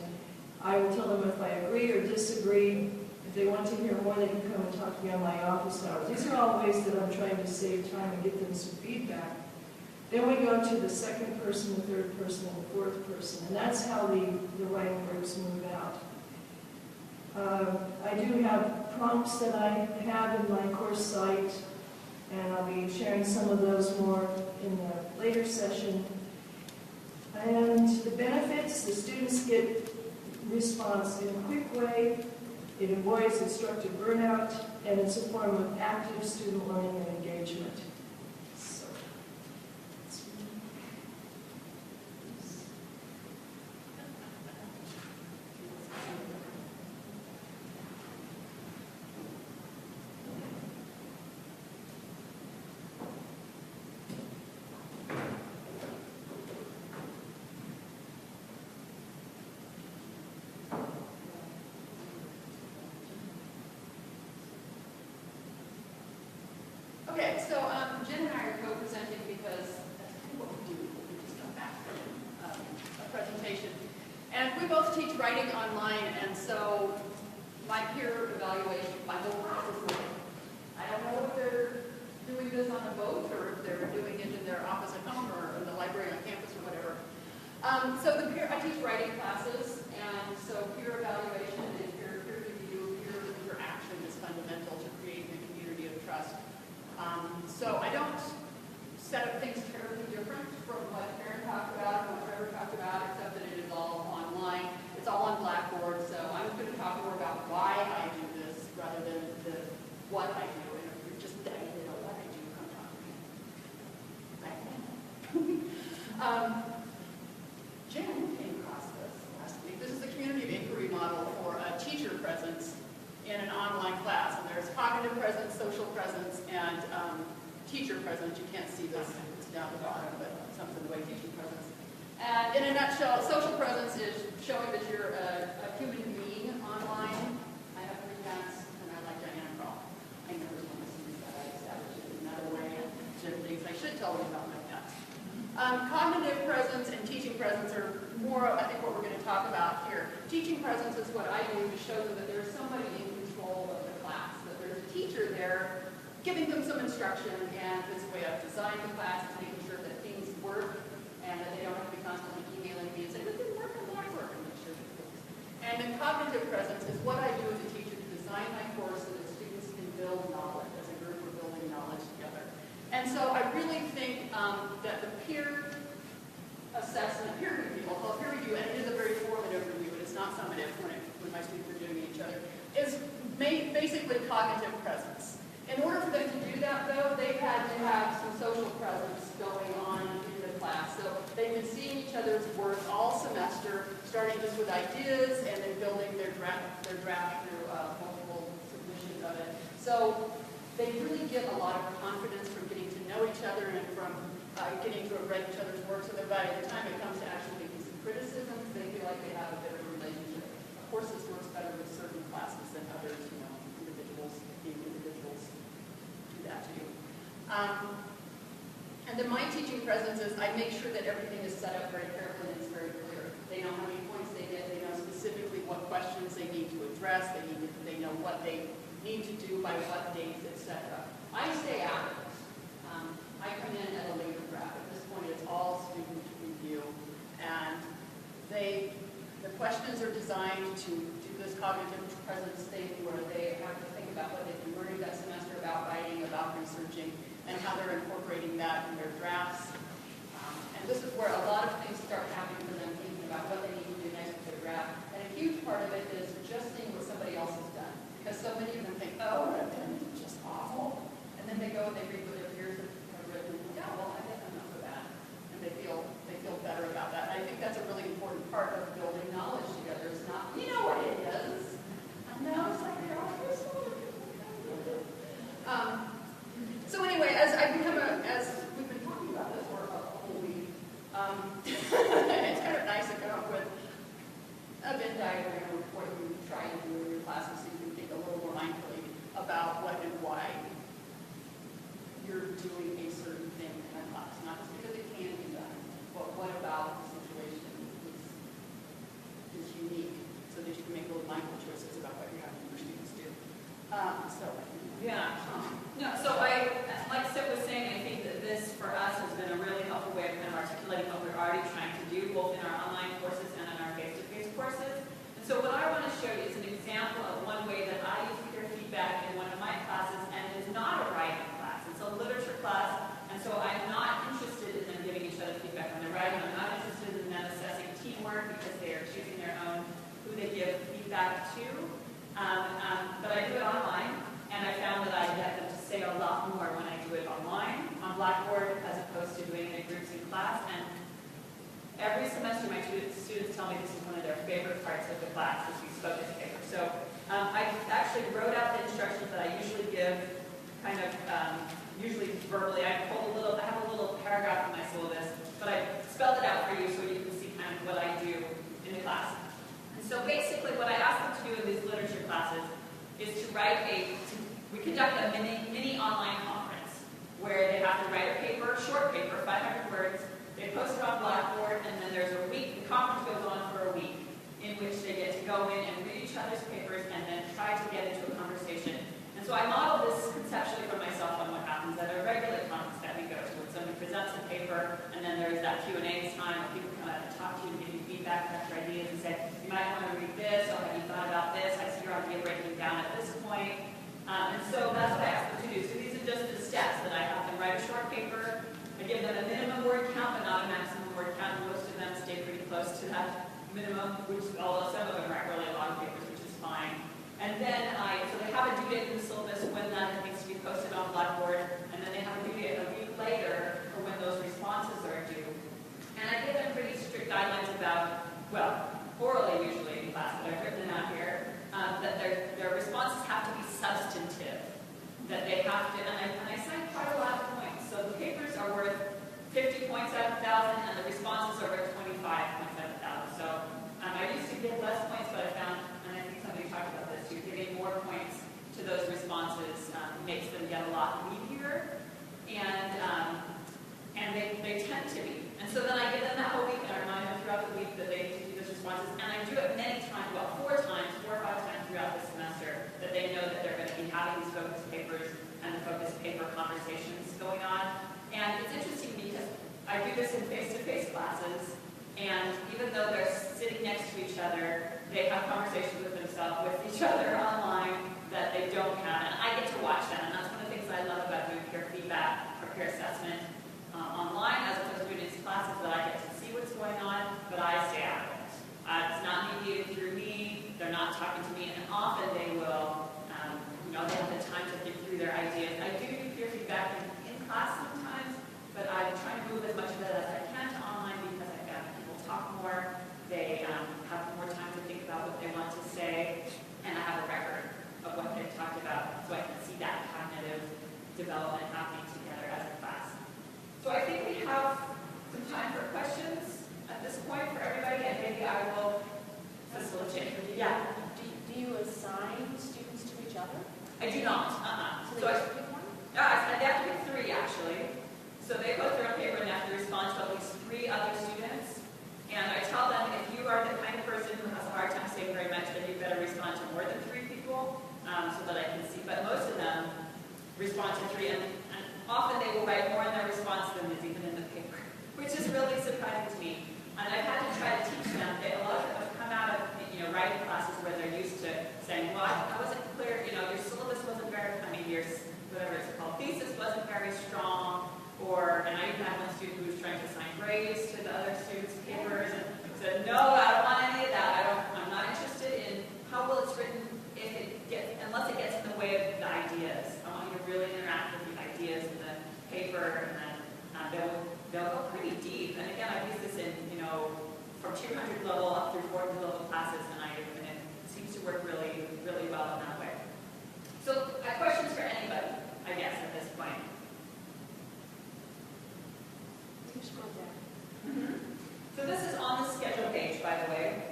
I will tell them if I agree or disagree. If they want to hear more, they can come and talk to me on my office hours. These are all ways that I'm trying to save time and get them some feedback. Then we go to the second person, the third person, and the fourth person, and that's how the writing groups move out. I do have prompts that I have in my course site, and I'll be sharing some of those more in the later session. And the benefits, the students get response in a quick way, it avoids instructor burnout, and it's a form of active student learning and engagement. So, Okay, so Jen and I are co-presenting because that's what we do. We just come back from a presentation. And we both teach writing online, and so my peer evaluation, my whole class is writing. I don't know if they're doing this on a boat or if they're doing it in their office at home or in the library on campus or whatever. So I teach writing classes, and so peer evaluation and peer review, peer interaction is fundamental to creating a community of trust. So I don't set up things terribly different from what Karen talked about and what Trevor talked about, except that it is all online. It's all on Blackboard, so I'm going to talk more about why I do this rather than what I do. And if you're just dying to know what I do, come talk to me. Jen came across this last week. This is the community of inquiry model for a teacher presence in an online class. And there's cognitive presence, social presence, and teacher presence. You can't see this, it's down the bottom, but something the way teaching presence. And in a nutshell, social presence is showing that you're a human being online. I have 3 cats, and I like Diana Krall. I never want to see that. I established it in another way, and certain things I should tell them about my cats. Cognitive presence and teaching presence are more, I think, what we're going to talk about here. Teaching presence is what I do to show them that there's somebody in control of the class, that there's a teacher there giving them some instruction, and this way I've designed the class, making sure that things work, and that they don't have to be constantly emailing me and saying, "This didn't work on Blackboard," and make sure it works. And then cognitive presence is what I do as a teacher to design my course so that students can build knowledge. As a group, we're building knowledge together. And so I really think that the peer assessment, peer review, I'll call it peer review, and it is a very formative review, it's not summative when my students are doing each other, is basically cognitive presence. In order for them to do that, though, they've had to have some social presence going on in the class. So they've been seeing each other's work all semester, starting just with ideas and then building their draft through multiple submissions of it. So they really get a lot of confidence from getting to know each other and from getting to have read each other's work, so that by the time it comes to actually making some criticisms, they feel like they have a better relationship. Of course, this works better with certain classes than others, individuals, being individuals do that too. And then my teaching presence is I make sure that everything is set up very carefully and it's very clear. They know how many points they get, they know specifically what questions they need to address, they know what they need to do by what dates, etc. I stay out of this. I come in at a later draft. At this point, it's all student review. And the questions are designed to do this cognitive presence thing where they have to think about what they've been learning that semester about writing, about researching, and how they're incorporating that in their drafts. And this is where a lot of things start happening for them, thinking about what they need to do next with their draft. And a huge part of it is just seeing what somebody else has done. Because so many of them think, oh, what I've done is just awful. And then they go and they read what their peers have written, and yeah, well, I guess I'm not so bad. And they feel better about that. And I think that's a really important part of building knowledge together. It's not, you know what it is. And now it's like, they're all very small. So anyway, as we've been talking about this for a whole week, it's kind of nice to come up with a Venn diagram of what you try and do in your classes so you can think a little more mindfully about what and why you're doing a certain thing in a class. Not just because it can be done, but what about the situation is unique so that you can make little mindful choices about what you're having your students do. Yeah. No, so like Sip was saying, I think that this for us has been a really helpful way of kind of articulating what we're already trying to do, both in our online courses and in our face-to-face courses. And so what I want to show you is an example of one way that I use peer feedback in one of my classes, and it is not a writing class. It's a literature class, and so I'm not interested in them giving each other feedback on their writing. I'm not interested in them assessing teamwork because they are choosing their own who they give feedback to. But I do it online, and I found that I get them to say a lot more when I do it online on Blackboard as opposed to doing it in groups in class. And every semester my students tell me this is one of their favorite parts of the class, is these focus papers. So I actually wrote out the instructions that I usually give, kind of usually verbally. I have a little paragraph in my syllabus, but I spelled it out for you so you can see kind of what I do in the class. And so basically what I ask them to do in these literature classes is to write we conduct a mini online conference where they have to write a paper, short paper, 500 words. They post it on Blackboard, and then there's a week, the conference goes on for a week, in which they get to go in and read each other's papers and then try to get into a conversation. And so I model this conceptually for myself on what happens at a regular conference that we go to, when somebody presents a paper, and then there's that Q&A time where people come out and talk to you and give you feedback, after ideas, and say, you might want to read this, or have you thought about this? I see your idea breaking down at this point. And so that's what I ask them to do. So these are just the steps that I have them write a short paper. I give them a minimum word count, but not a maximum word count. Most of them stay pretty close to that minimum, although some of them write really long papers, which is fine. And then so they have a due date in the syllabus when that needs to be posted on Blackboard, and then they have a due date a week later for when those responses are due. And I give them pretty strict guidelines about, well, orally usually in class, but I've written them out here, that their responses have to be substantive, that they have to, and I cite quite a lot of points. So the papers are worth 50 points out of 1,000, and the responses are worth 25 points out of 1,000. So I used to give less points, but I found, and I think somebody talked about this too, giving more points to those responses makes them get a lot meatier, and they tend to be. And so then I give them that whole week, and I remind them throughout the week that they need to do those responses, and I do it many times, well, 4 or 5 times throughout the semester, that they know that they're going to be having these focus papers and the focus paper conversations going on. And it's interesting because I do this in face-to-face classes, and even though they're sitting next to each other, they have conversations with themselves, with each other online that they don't have, and I get to watch that, and that's one of the things I love about doing peer feedback or peer assessment online, as opposed to doing these classes, that I get to see what's going on, but I stay out of it. It's not mediated through me, they're not talking to me, and often they will, they have the time to think through their ideas. I do peer feedback in class sometimes, but I try to move as much of it as I can to online because I found people talk more, they have more time to think about what they want to say, and I have a record of what they've talked about, so I can see that cognitive development happening together as a class. So I think we have some time for questions at this point for everybody, and maybe I will facilitate. Yeah, Do you assign students to each other? I do not. So So they I, just pick one? they have to pick 3 actually. So they post their own paper and they have to respond to at least 3 other students. And I tell them, if you are the kind of person who has a hard time saying very much, then you better respond to more than 3 people, so that I can see. But most of them respond to 3, and often they will write more in their response than is even in the paper, which is really surprising to me. And I've had to try to teach them that a lot of them have come out of writing classes where they're used to saying, well, I wasn't clear, your syllabus wasn't very, your whatever it's called, thesis wasn't very strong, and I even had one student who was trying to assign grades to the other students' papers, and said, no, I don't want any of that. I'm not interested in how well it's written unless it gets in the way of the ideas. I want you to really interact with the ideas in the paper, and then they'll go pretty deep. And again, I've used this in, from 200 level up through 400 level classes, and it seems to work really, really well in that way. So, questions for anybody, I guess, at this point. So this is on the schedule page, by the way.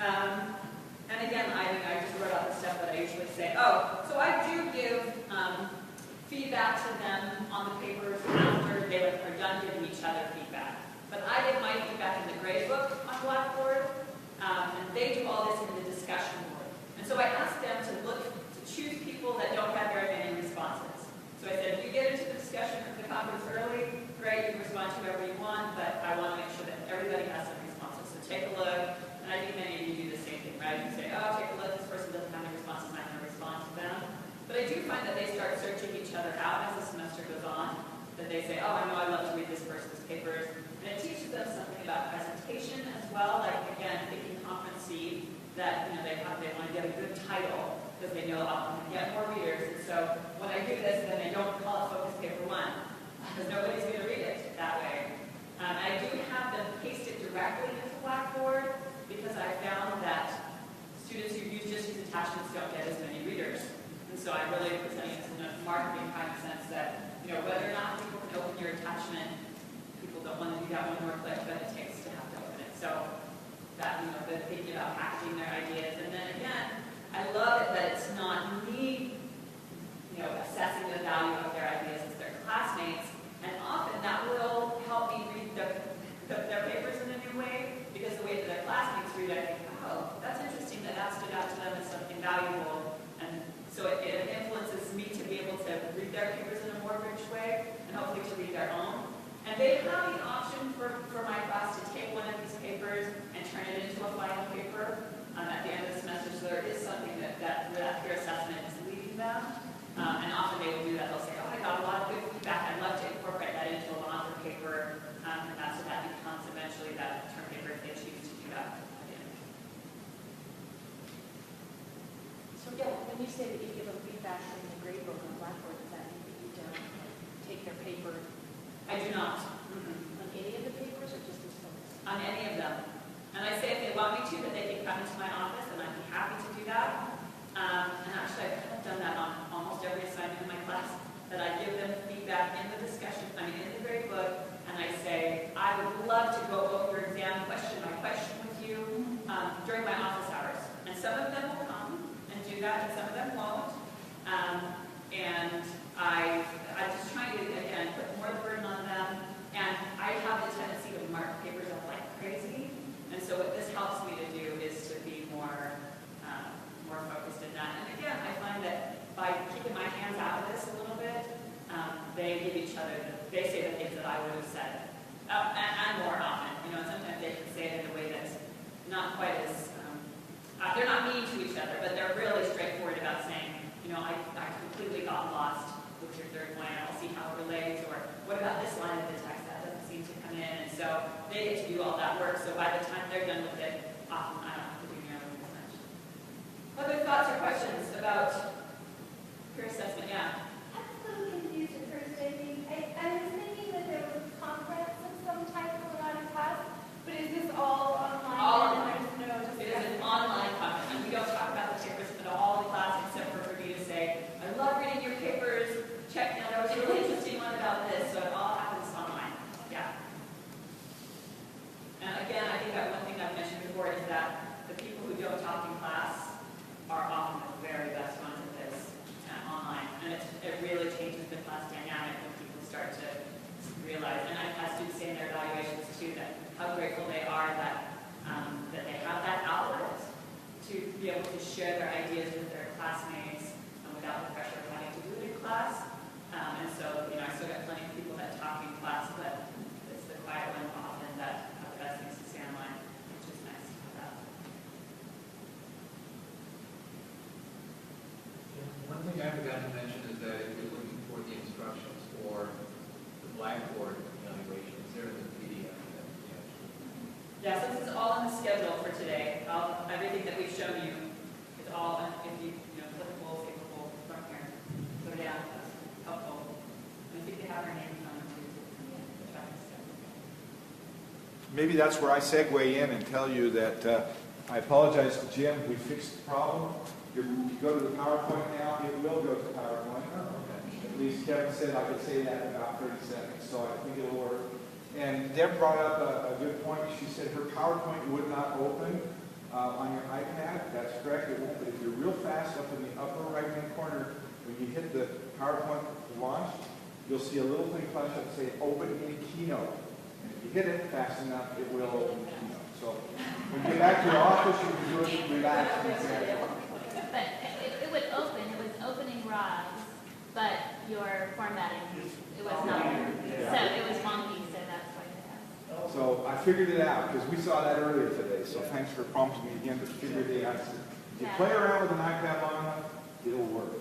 And again, I just wrote out the stuff that I usually say. Oh, so I do give feedback to them on the papers after they are done giving each other feedback. But I give my feedback in the grade book on Blackboard, and they do all this in the discussion board. And so I ask them to choose people that don't have very many responses. So I said, if you get into the discussion of the conference early, great, you can respond to whoever you want, but I want to make sure that everybody has some responses. So take a look, and I think many of you do the same thing, right? You say, oh, take a look, this person doesn't have any responses, I'm going to respond to them. But I do find that they start searching each other out as the semester goes on, that they say, oh, I know I love to read this person's papers. And it teaches them something about presentation as well, like, again, thinking conference C, that they want to get a good title, because they know I'm going to get more readers. And so when I do this, then I don't call it Focus Paper 1, because nobody's going to read it that way. I do have them paste it directly into Blackboard, because I found that students who just use attachments don't get as many readers. And so I'm really presenting this in a marketing kind of sense that, whether or not people can open your attachment, people don't want to do that one more click, but it takes to have to open it. So that, they're thinking about packaging their ideas. And then again, I love it that it's not me, assessing the value of their ideas as their classmates. And often that will help me read their papers in a new way, because the way that their classmates read it, I think, oh, that's interesting that stood out to them as something valuable. And so it influences me to be able to read their papers in a more rich way, and hopefully to read their own. And they have the option for my class to take one of these papers and turn it into a final paper at the end of the semester. So there is something that peer assessment is leading them. And often they will do that. They'll say, oh, I got a lot of good feedback. I'd love to incorporate that into a longer paper. And so that becomes eventually that term paper if they choose to do that at the end. So yeah, when you say that you give them feedback in the grade book on Blackboard, does that mean that you don't take their paper I do not. on any of the papers or just this one? On any of them. And I say if they want me to, that they can come into my office, and I'd be happy to do that. And actually, I've done that on almost every assignment in my class, that I give them feedback in the discussion, in the grade book, and I say, I would love to go over your exam question by question with you during my office hours. And some of them will come and do that, and some of them won't. And I'm just trying to, again, put more burden on them. And I have the tendency to mark papers up like crazy. And so what this helps me to do is to be more focused in that. And again, I find that by keeping my hands out of this a little bit, they give each other, they say the things that I would have said. And more often, and sometimes they can say it in a way that's not quite as, they're not mean to each other, but they're really straightforward about saying, I completely got lost with your third point. I'll see how it relates, or what about this line of the text that doesn't seem to come in? And so they get to do all that work. So by the time they're done with it, often I don't have to do nearly as much. Other thoughts or questions about peer assessment? Yeah. I'm a little confused at first. I was thinking that there was a conference of some type going on in class, but is this all online? All online. There's no It is an online conference, and we don't talk about the papers at all in class except for grateful they are that, that they have that outlet to be able to share their ideas with their classmates without the pressure of having to do it in class. And so, I still got plenty of people that talk in class, but it's the quiet ones often that have the best things to say online, which is nice to have that. One thing I forgot to mention is that if you're looking for the instructions for the Blackboard evaluation, it's there in the PDF. Yeah, so this is all in the schedule for today. Everything that we've shown you is all, if you, clickable, skippable from here. So yeah, that's helpful. And I think they have our names on it too. Maybe that's where I segue in and tell you that I apologize to Jim. We fixed the problem. You go to the PowerPoint now. It will go to PowerPoint. At least Kevin said I could say that in about 30 seconds, so I think it'll work. And Deb brought up a good point. She said her PowerPoint would not open on your iPad. That's correct, it won't. But if you're real fast up in the upper right-hand corner, when you hit the PowerPoint launch, you'll see a little thing flash up say Open in Keynote. And if you hit it fast enough, it will open Keynote. So when you get back to your office, you can do it relaxed and say, But it would open, it was opening rods, but your formatting, it was not. So it was wonky, so that's why they asked. so I figured it out because we saw that earlier today. So thanks for prompting me again to figure it out. If you play around with an iPad long enough, it'll work.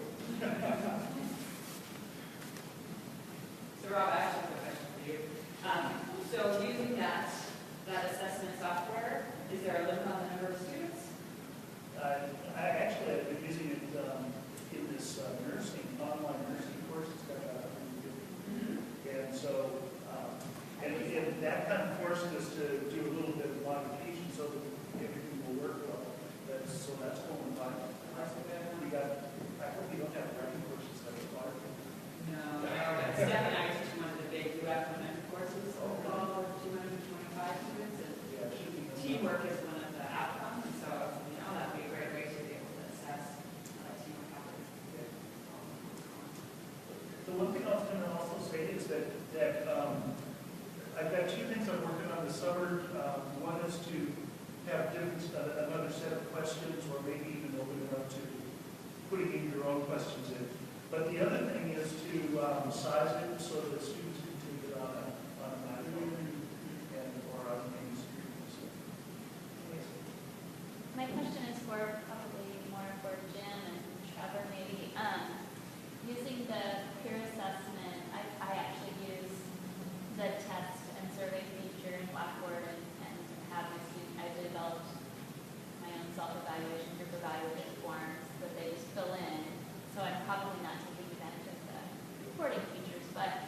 So Rob, I actually have a question for you. So using that assessment software, is there a limit on the number of students? I actually have been using it in this online nursing course. It's got about 150. And so, and that kind of forced us to do a little bit of modification so that everything will work well. So that's going fine. I hope we don't have writing courses that are large. No. Steph and I teach one of the big UF 100 courses, all 225 students, and Yeah, it should be. teamwork is one of the outcomes, and so, that'd be a great way to be able to assess teamwork happens. The one thing I was going to also say is that I've got two things I'm working on this summer. One is to have another set of questions, or maybe even open it up to putting in your own questions in. But the other thing is to size it so that students can take it on an iPhone and or on any screen. So, My question is probably more for Jim and Trevor maybe. Using the peer assessment, I actually use the test and survey feature in Blackboard and have my student, I developed my own self-evaluation, group evaluation forms that they just fill in. So I'm probably not taking advantage of the reporting features, but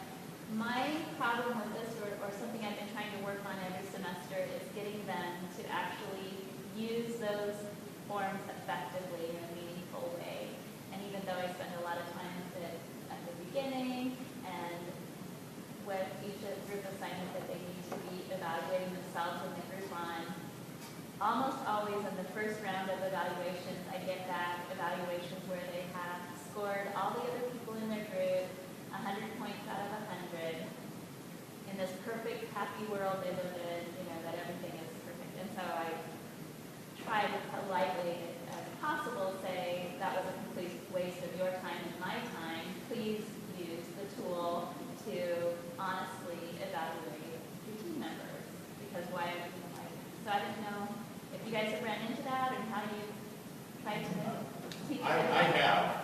my problem with this, or something I've been trying to work on every semester, is getting them to actually use those forms effectively in a meaningful way. And even though I spend a lot of time with it at the beginning and with each group assignment that they need to be evaluating themselves in the group on, almost always in the first round of evaluations, I get back evaluations where they have scored all the other people in their group 100 points out of 100 in this perfect, happy world they live in, that everything is perfect. And so I try to politely, as possible, say that was a complete waste of your time and my time. Please use the tool to honestly evaluate your team members, because why would you like it? So I didn't know if you guys have ran into that and how you try to teach it. I have,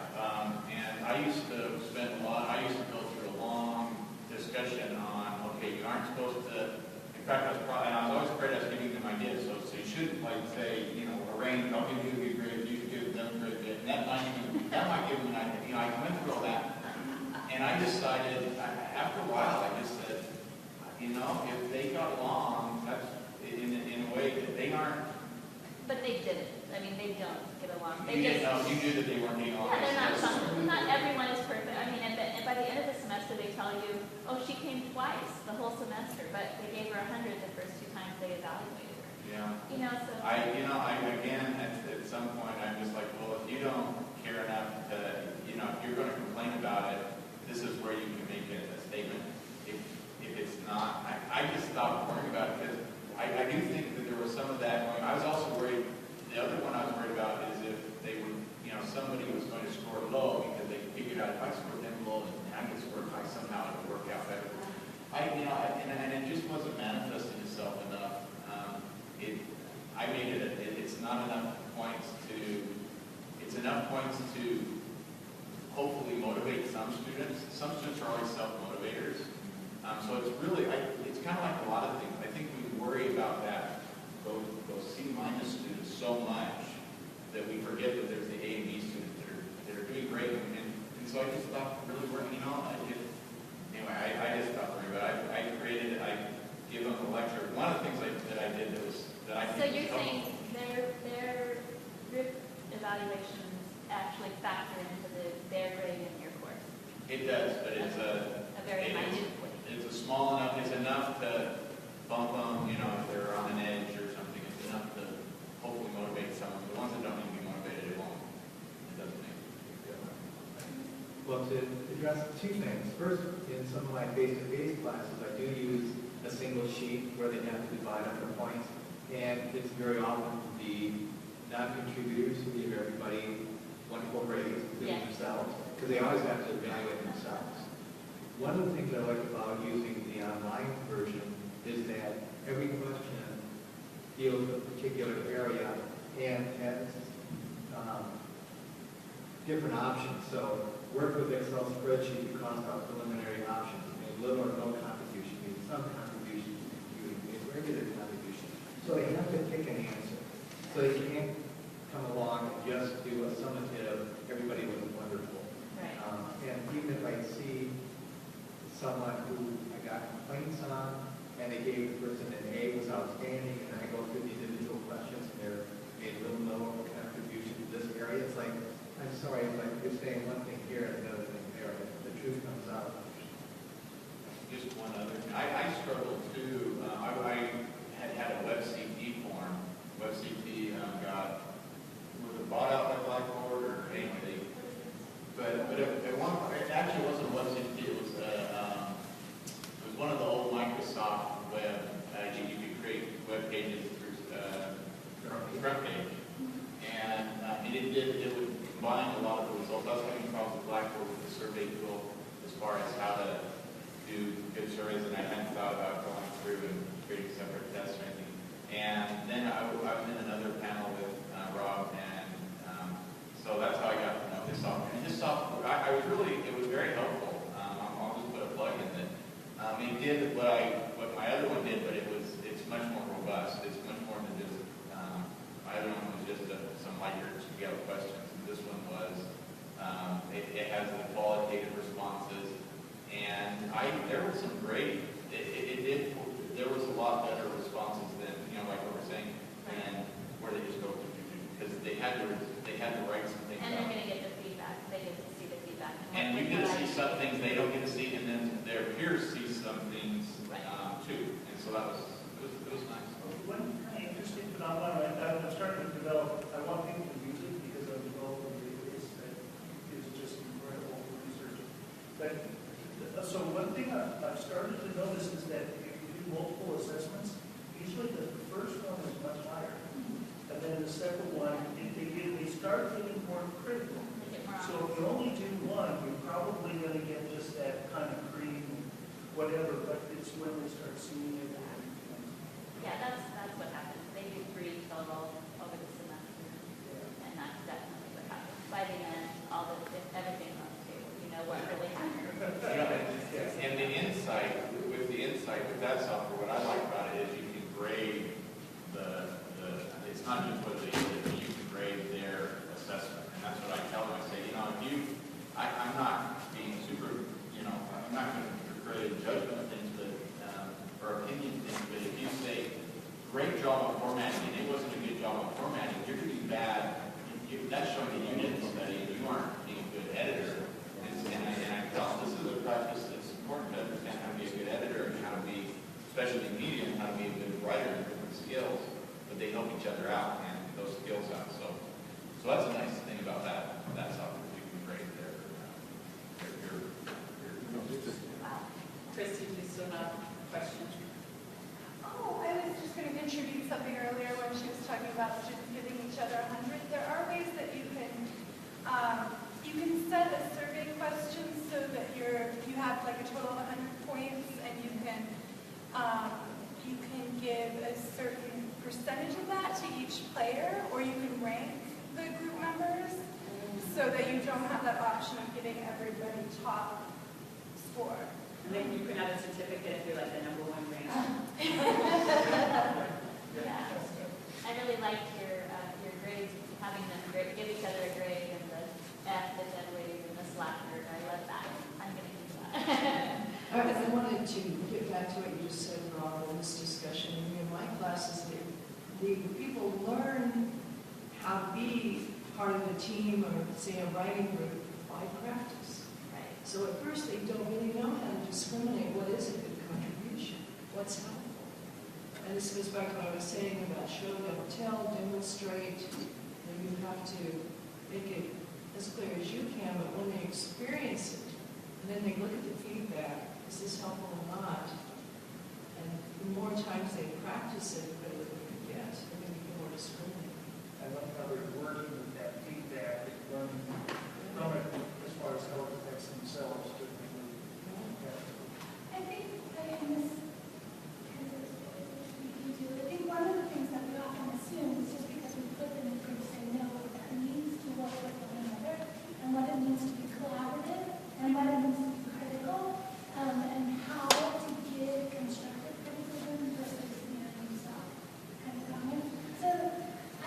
and I used to go through a long discussion on, okay, you aren't supposed to, in fact, I was always afraid I was giving them ideas, so you shouldn't say, arrange, okay, you do great, you should do them great, and that might give them an idea. I went through all that, and I decided, after a while, I just said, if they got along, that's in a way that they aren't. But they didn't. I mean, they don't get along. You didn't know, you knew that they weren't getting along. Yeah, they're not everyone is perfect. I mean, and by the end of the semester, they tell you, oh, she came twice the whole semester, but they gave her 100 the first 2 times they evaluated her. Yeah. So. I again, at some point, I'm just like, well, if you don't care enough to, if you're going to complain about it, this is where you can make a statement. If it's not, I just stopped worrying about it because I do think that there was some of that going. I was also worried, the other one I was worried about is if they would, somebody was going to score low because they figured out if I scored them low, then I could score high somehow, it would work out better. And it just wasn't manifesting itself enough. I made it's not enough points it's enough points to hopefully motivate some students. Some students are always self-motivators. So it's really, it's kind of like a lot of things. I think we worry about those C-minus students so much that we forget that there's the A and B students that are doing great. And so I just stopped really working on it. Anyway, I just stopped worrying about it. I give them a lecture. One of the things that I did that I So think you're was saying helpful. their group evaluations actually factor into their grade in your course? It does, but it's A very minute way. it's a small enough, it's enough to bump them, if they're on an edge or something. It's enough to hopefully motivate some. The ones that don't need to be motivated, it won't. It doesn't make a big difference. Well, to address two things. First, in some of my face-to-face classes, I do use a single sheet where they have to divide up their points. And it's very often the non-contributors who give everybody wonderful grades, including themselves, because they always have to evaluate themselves. One of the things I like about using the online version is that every question deals with a particular area and has different options. So work with Excel spreadsheet to cost out preliminary options. Made little or no contribution, made some contribution to computing, made regular contribution. So they have to pick an answer. So they can't come along and just do a summative, everybody was wonderful. Right. And even if I see someone who I got complaints on, and they gave the person an A was outstanding, and I go through the individual questions, and they're made a little no contribution to this area, it's like, I'm sorry, it's like you're saying one thing here and another thing there. The truth comes out. Just one other thing. I struggled too. I had a WebCT form. WebCT was it bought out by Blackboard or anything? But at one point, it actually wasn't WebCT. It was one of the old Microsoft web. You could create web pages through front page, and it would combine a lot of the results. I was having problems with Blackboard with the survey tool as far as how to do good surveys, and I hadn't thought about going through and creating separate tests or anything. And then I was in another panel with Rob, and so that's how I got to know his software. And his software, it was very helpful. I'll just put a plug in that. It did what my other one did, but it's much more robust. It's much more than just, my other one was just some lighter scale questions. And this one was, it has the qualitative responses. And there were some great, there was a lot better responses than, like what we're saying, and where they just go because they had to write some things And they're out. going to get the feedback. They get to see the feedback. And you get to see some things they don't get to see, and then their peers see some things too. And so it was nice. One kind of interesting phenomenon, I'm starting to develop, I want people to use it because I've developed a database that is just incredible for research. But, so one thing I've started to notice is that if you do multiple assessments, usually the first one is much higher. And then the second one, they start getting more critical. So if you only do one, you're probably going to get just that kind of green, whatever, but it's when they start seeing it. Yeah, that's what happens. They do 3 total over the semester, and that's definitely what happens. By the end, everything's on the table. You know what really happened. And the insight with that software, what I like about it is you can grade it's not just what they did, but you can grade their assessment. And that's what I tell them. I say, I'm not being super, I'm not going to create a judgment of things, or opinion things, but if you say, great job on formatting, and it wasn't a good job on formatting, you're doing bad. That's showing that you didn't study and you aren't being a good editor. And I tell them, this is a practice that's important to understand how to be a good editor and how to be, especially in media, and how to be a good writer and different skills. But they help each other out and those skills out. So that's a nice thing about that software. You can grade their Christy, do you still have questions? Oh, I was just going to about students giving each other 100, there are ways that you can set a survey question so that you have like a total of 100 points, and you can give a certain percentage of that to each player, or you can rank the group members so that you don't have that option of giving everybody top score. And then you can have a certificate if you're like the number one ranked. Yeah. I really liked your grades, having them give each other a grade, and the F, the dead weight, and the slack nerd. I love that. I'm going to use that. I wanted to get back to what you just said, Rob, in this discussion. In my classes, the people learn how to be part of a team or, say, a writing group by practice. Right. So at first, they don't really know how to discriminate what is a good contribution, what's helpful. And this goes back to what I was saying about show, don't tell, demonstrate. And you have to make it as clear as you can, but when they experience it, and then they look at the feedback, is this helpful or not? And the more times they practice it, the better they can get. They're going to be more discriminating. I like how they're working with that feedback and learning from it as far as how it affects themselves. I think, this, I think one of the things that we often assume is just because we put them in groups, they know what that means to work with one another, and what it means to be collaborative, and what it means to be critical, and how to give constructive criticism versus, yourself kind of comment. So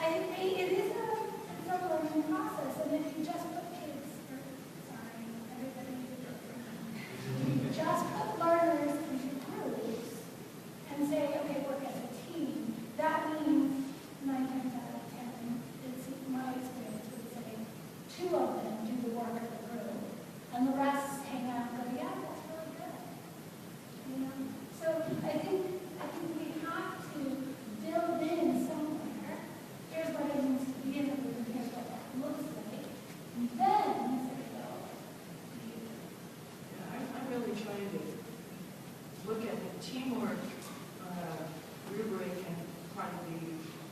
it is a learning process, and if you just put kids, everybody, just put learners into groups and say, okay, work as a team, that means 9 times out of 10, it's my experience would say 2 of them do the work of the group, and the rest hang out and go, yeah, that's really good. So I think we have to build in somewhere, here's what it means to be in a group, and here's what that looks like, and then say, well, Yeah, I'm really trying to look at the teamwork rubric and part of the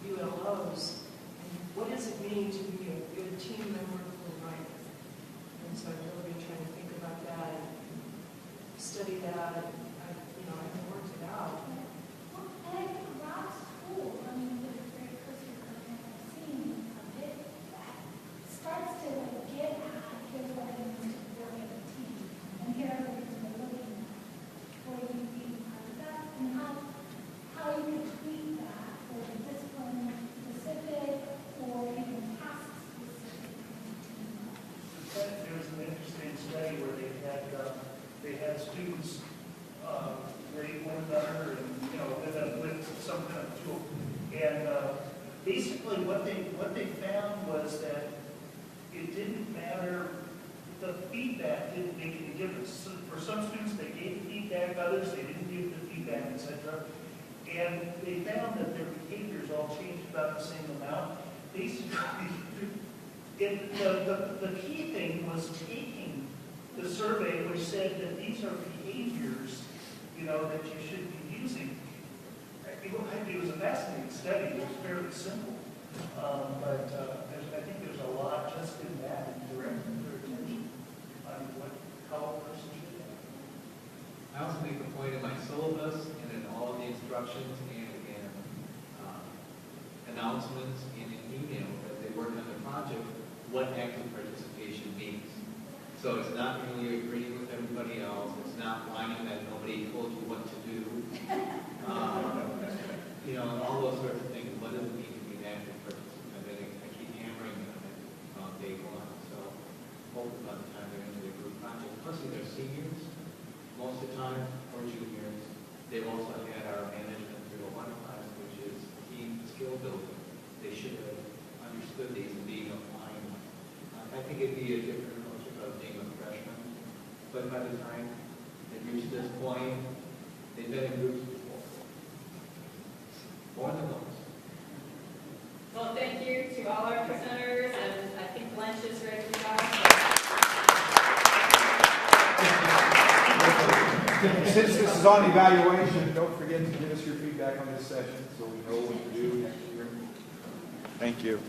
ULOs, and what does it mean to be a good team member for writing? And so I've really been trying to think about that and study that, and I haven't worked it out. well, and I think Rob's tool, the very first program I've seen of it, starts to get at, here's what it means to work as a team, and here are the things we're looking at for you being part of that, and how you can tweak that for discipline specific or even task specific. There was an interesting study where they had students rate one another and with some kind of tool. And basically what they found was that it didn't matter, the feedback didn't make any difference. So for some students, they gave feedback, others they didn't give the feedback, etc. And they found that their behaviors all changed about the same amount. Basically, the key thing was taking the survey, which said that these are behaviors, that you should be using. It was a fascinating study. It was fairly simple, but I think there's a lot just in that and directing their attention on how a person should act. I also make a point in my syllabus and in all of the instructions and in announcements and in emails as they work on the project, what active participation means. So it's not merely agreeing with everybody else. It's not whining that nobody told you what to do. All those sorts of things. What does it mean to be an active participant? I keep hammering them on day one. So hopefully by the time they're into the group project, mostly they're seniors most of the time, or juniors. They've also had our management 301 class, which is team skill building. They should have understood these and being applying them. I think it'd be a different approach if I was being a freshman. But by the time they reach this point, they've been in groups before. More than once. Well, thank you to all our presenters, and I think lunch is ready to go. Since this is on evaluation, don't forget to give us your feedback on this session so we know what to do next year. Thank you.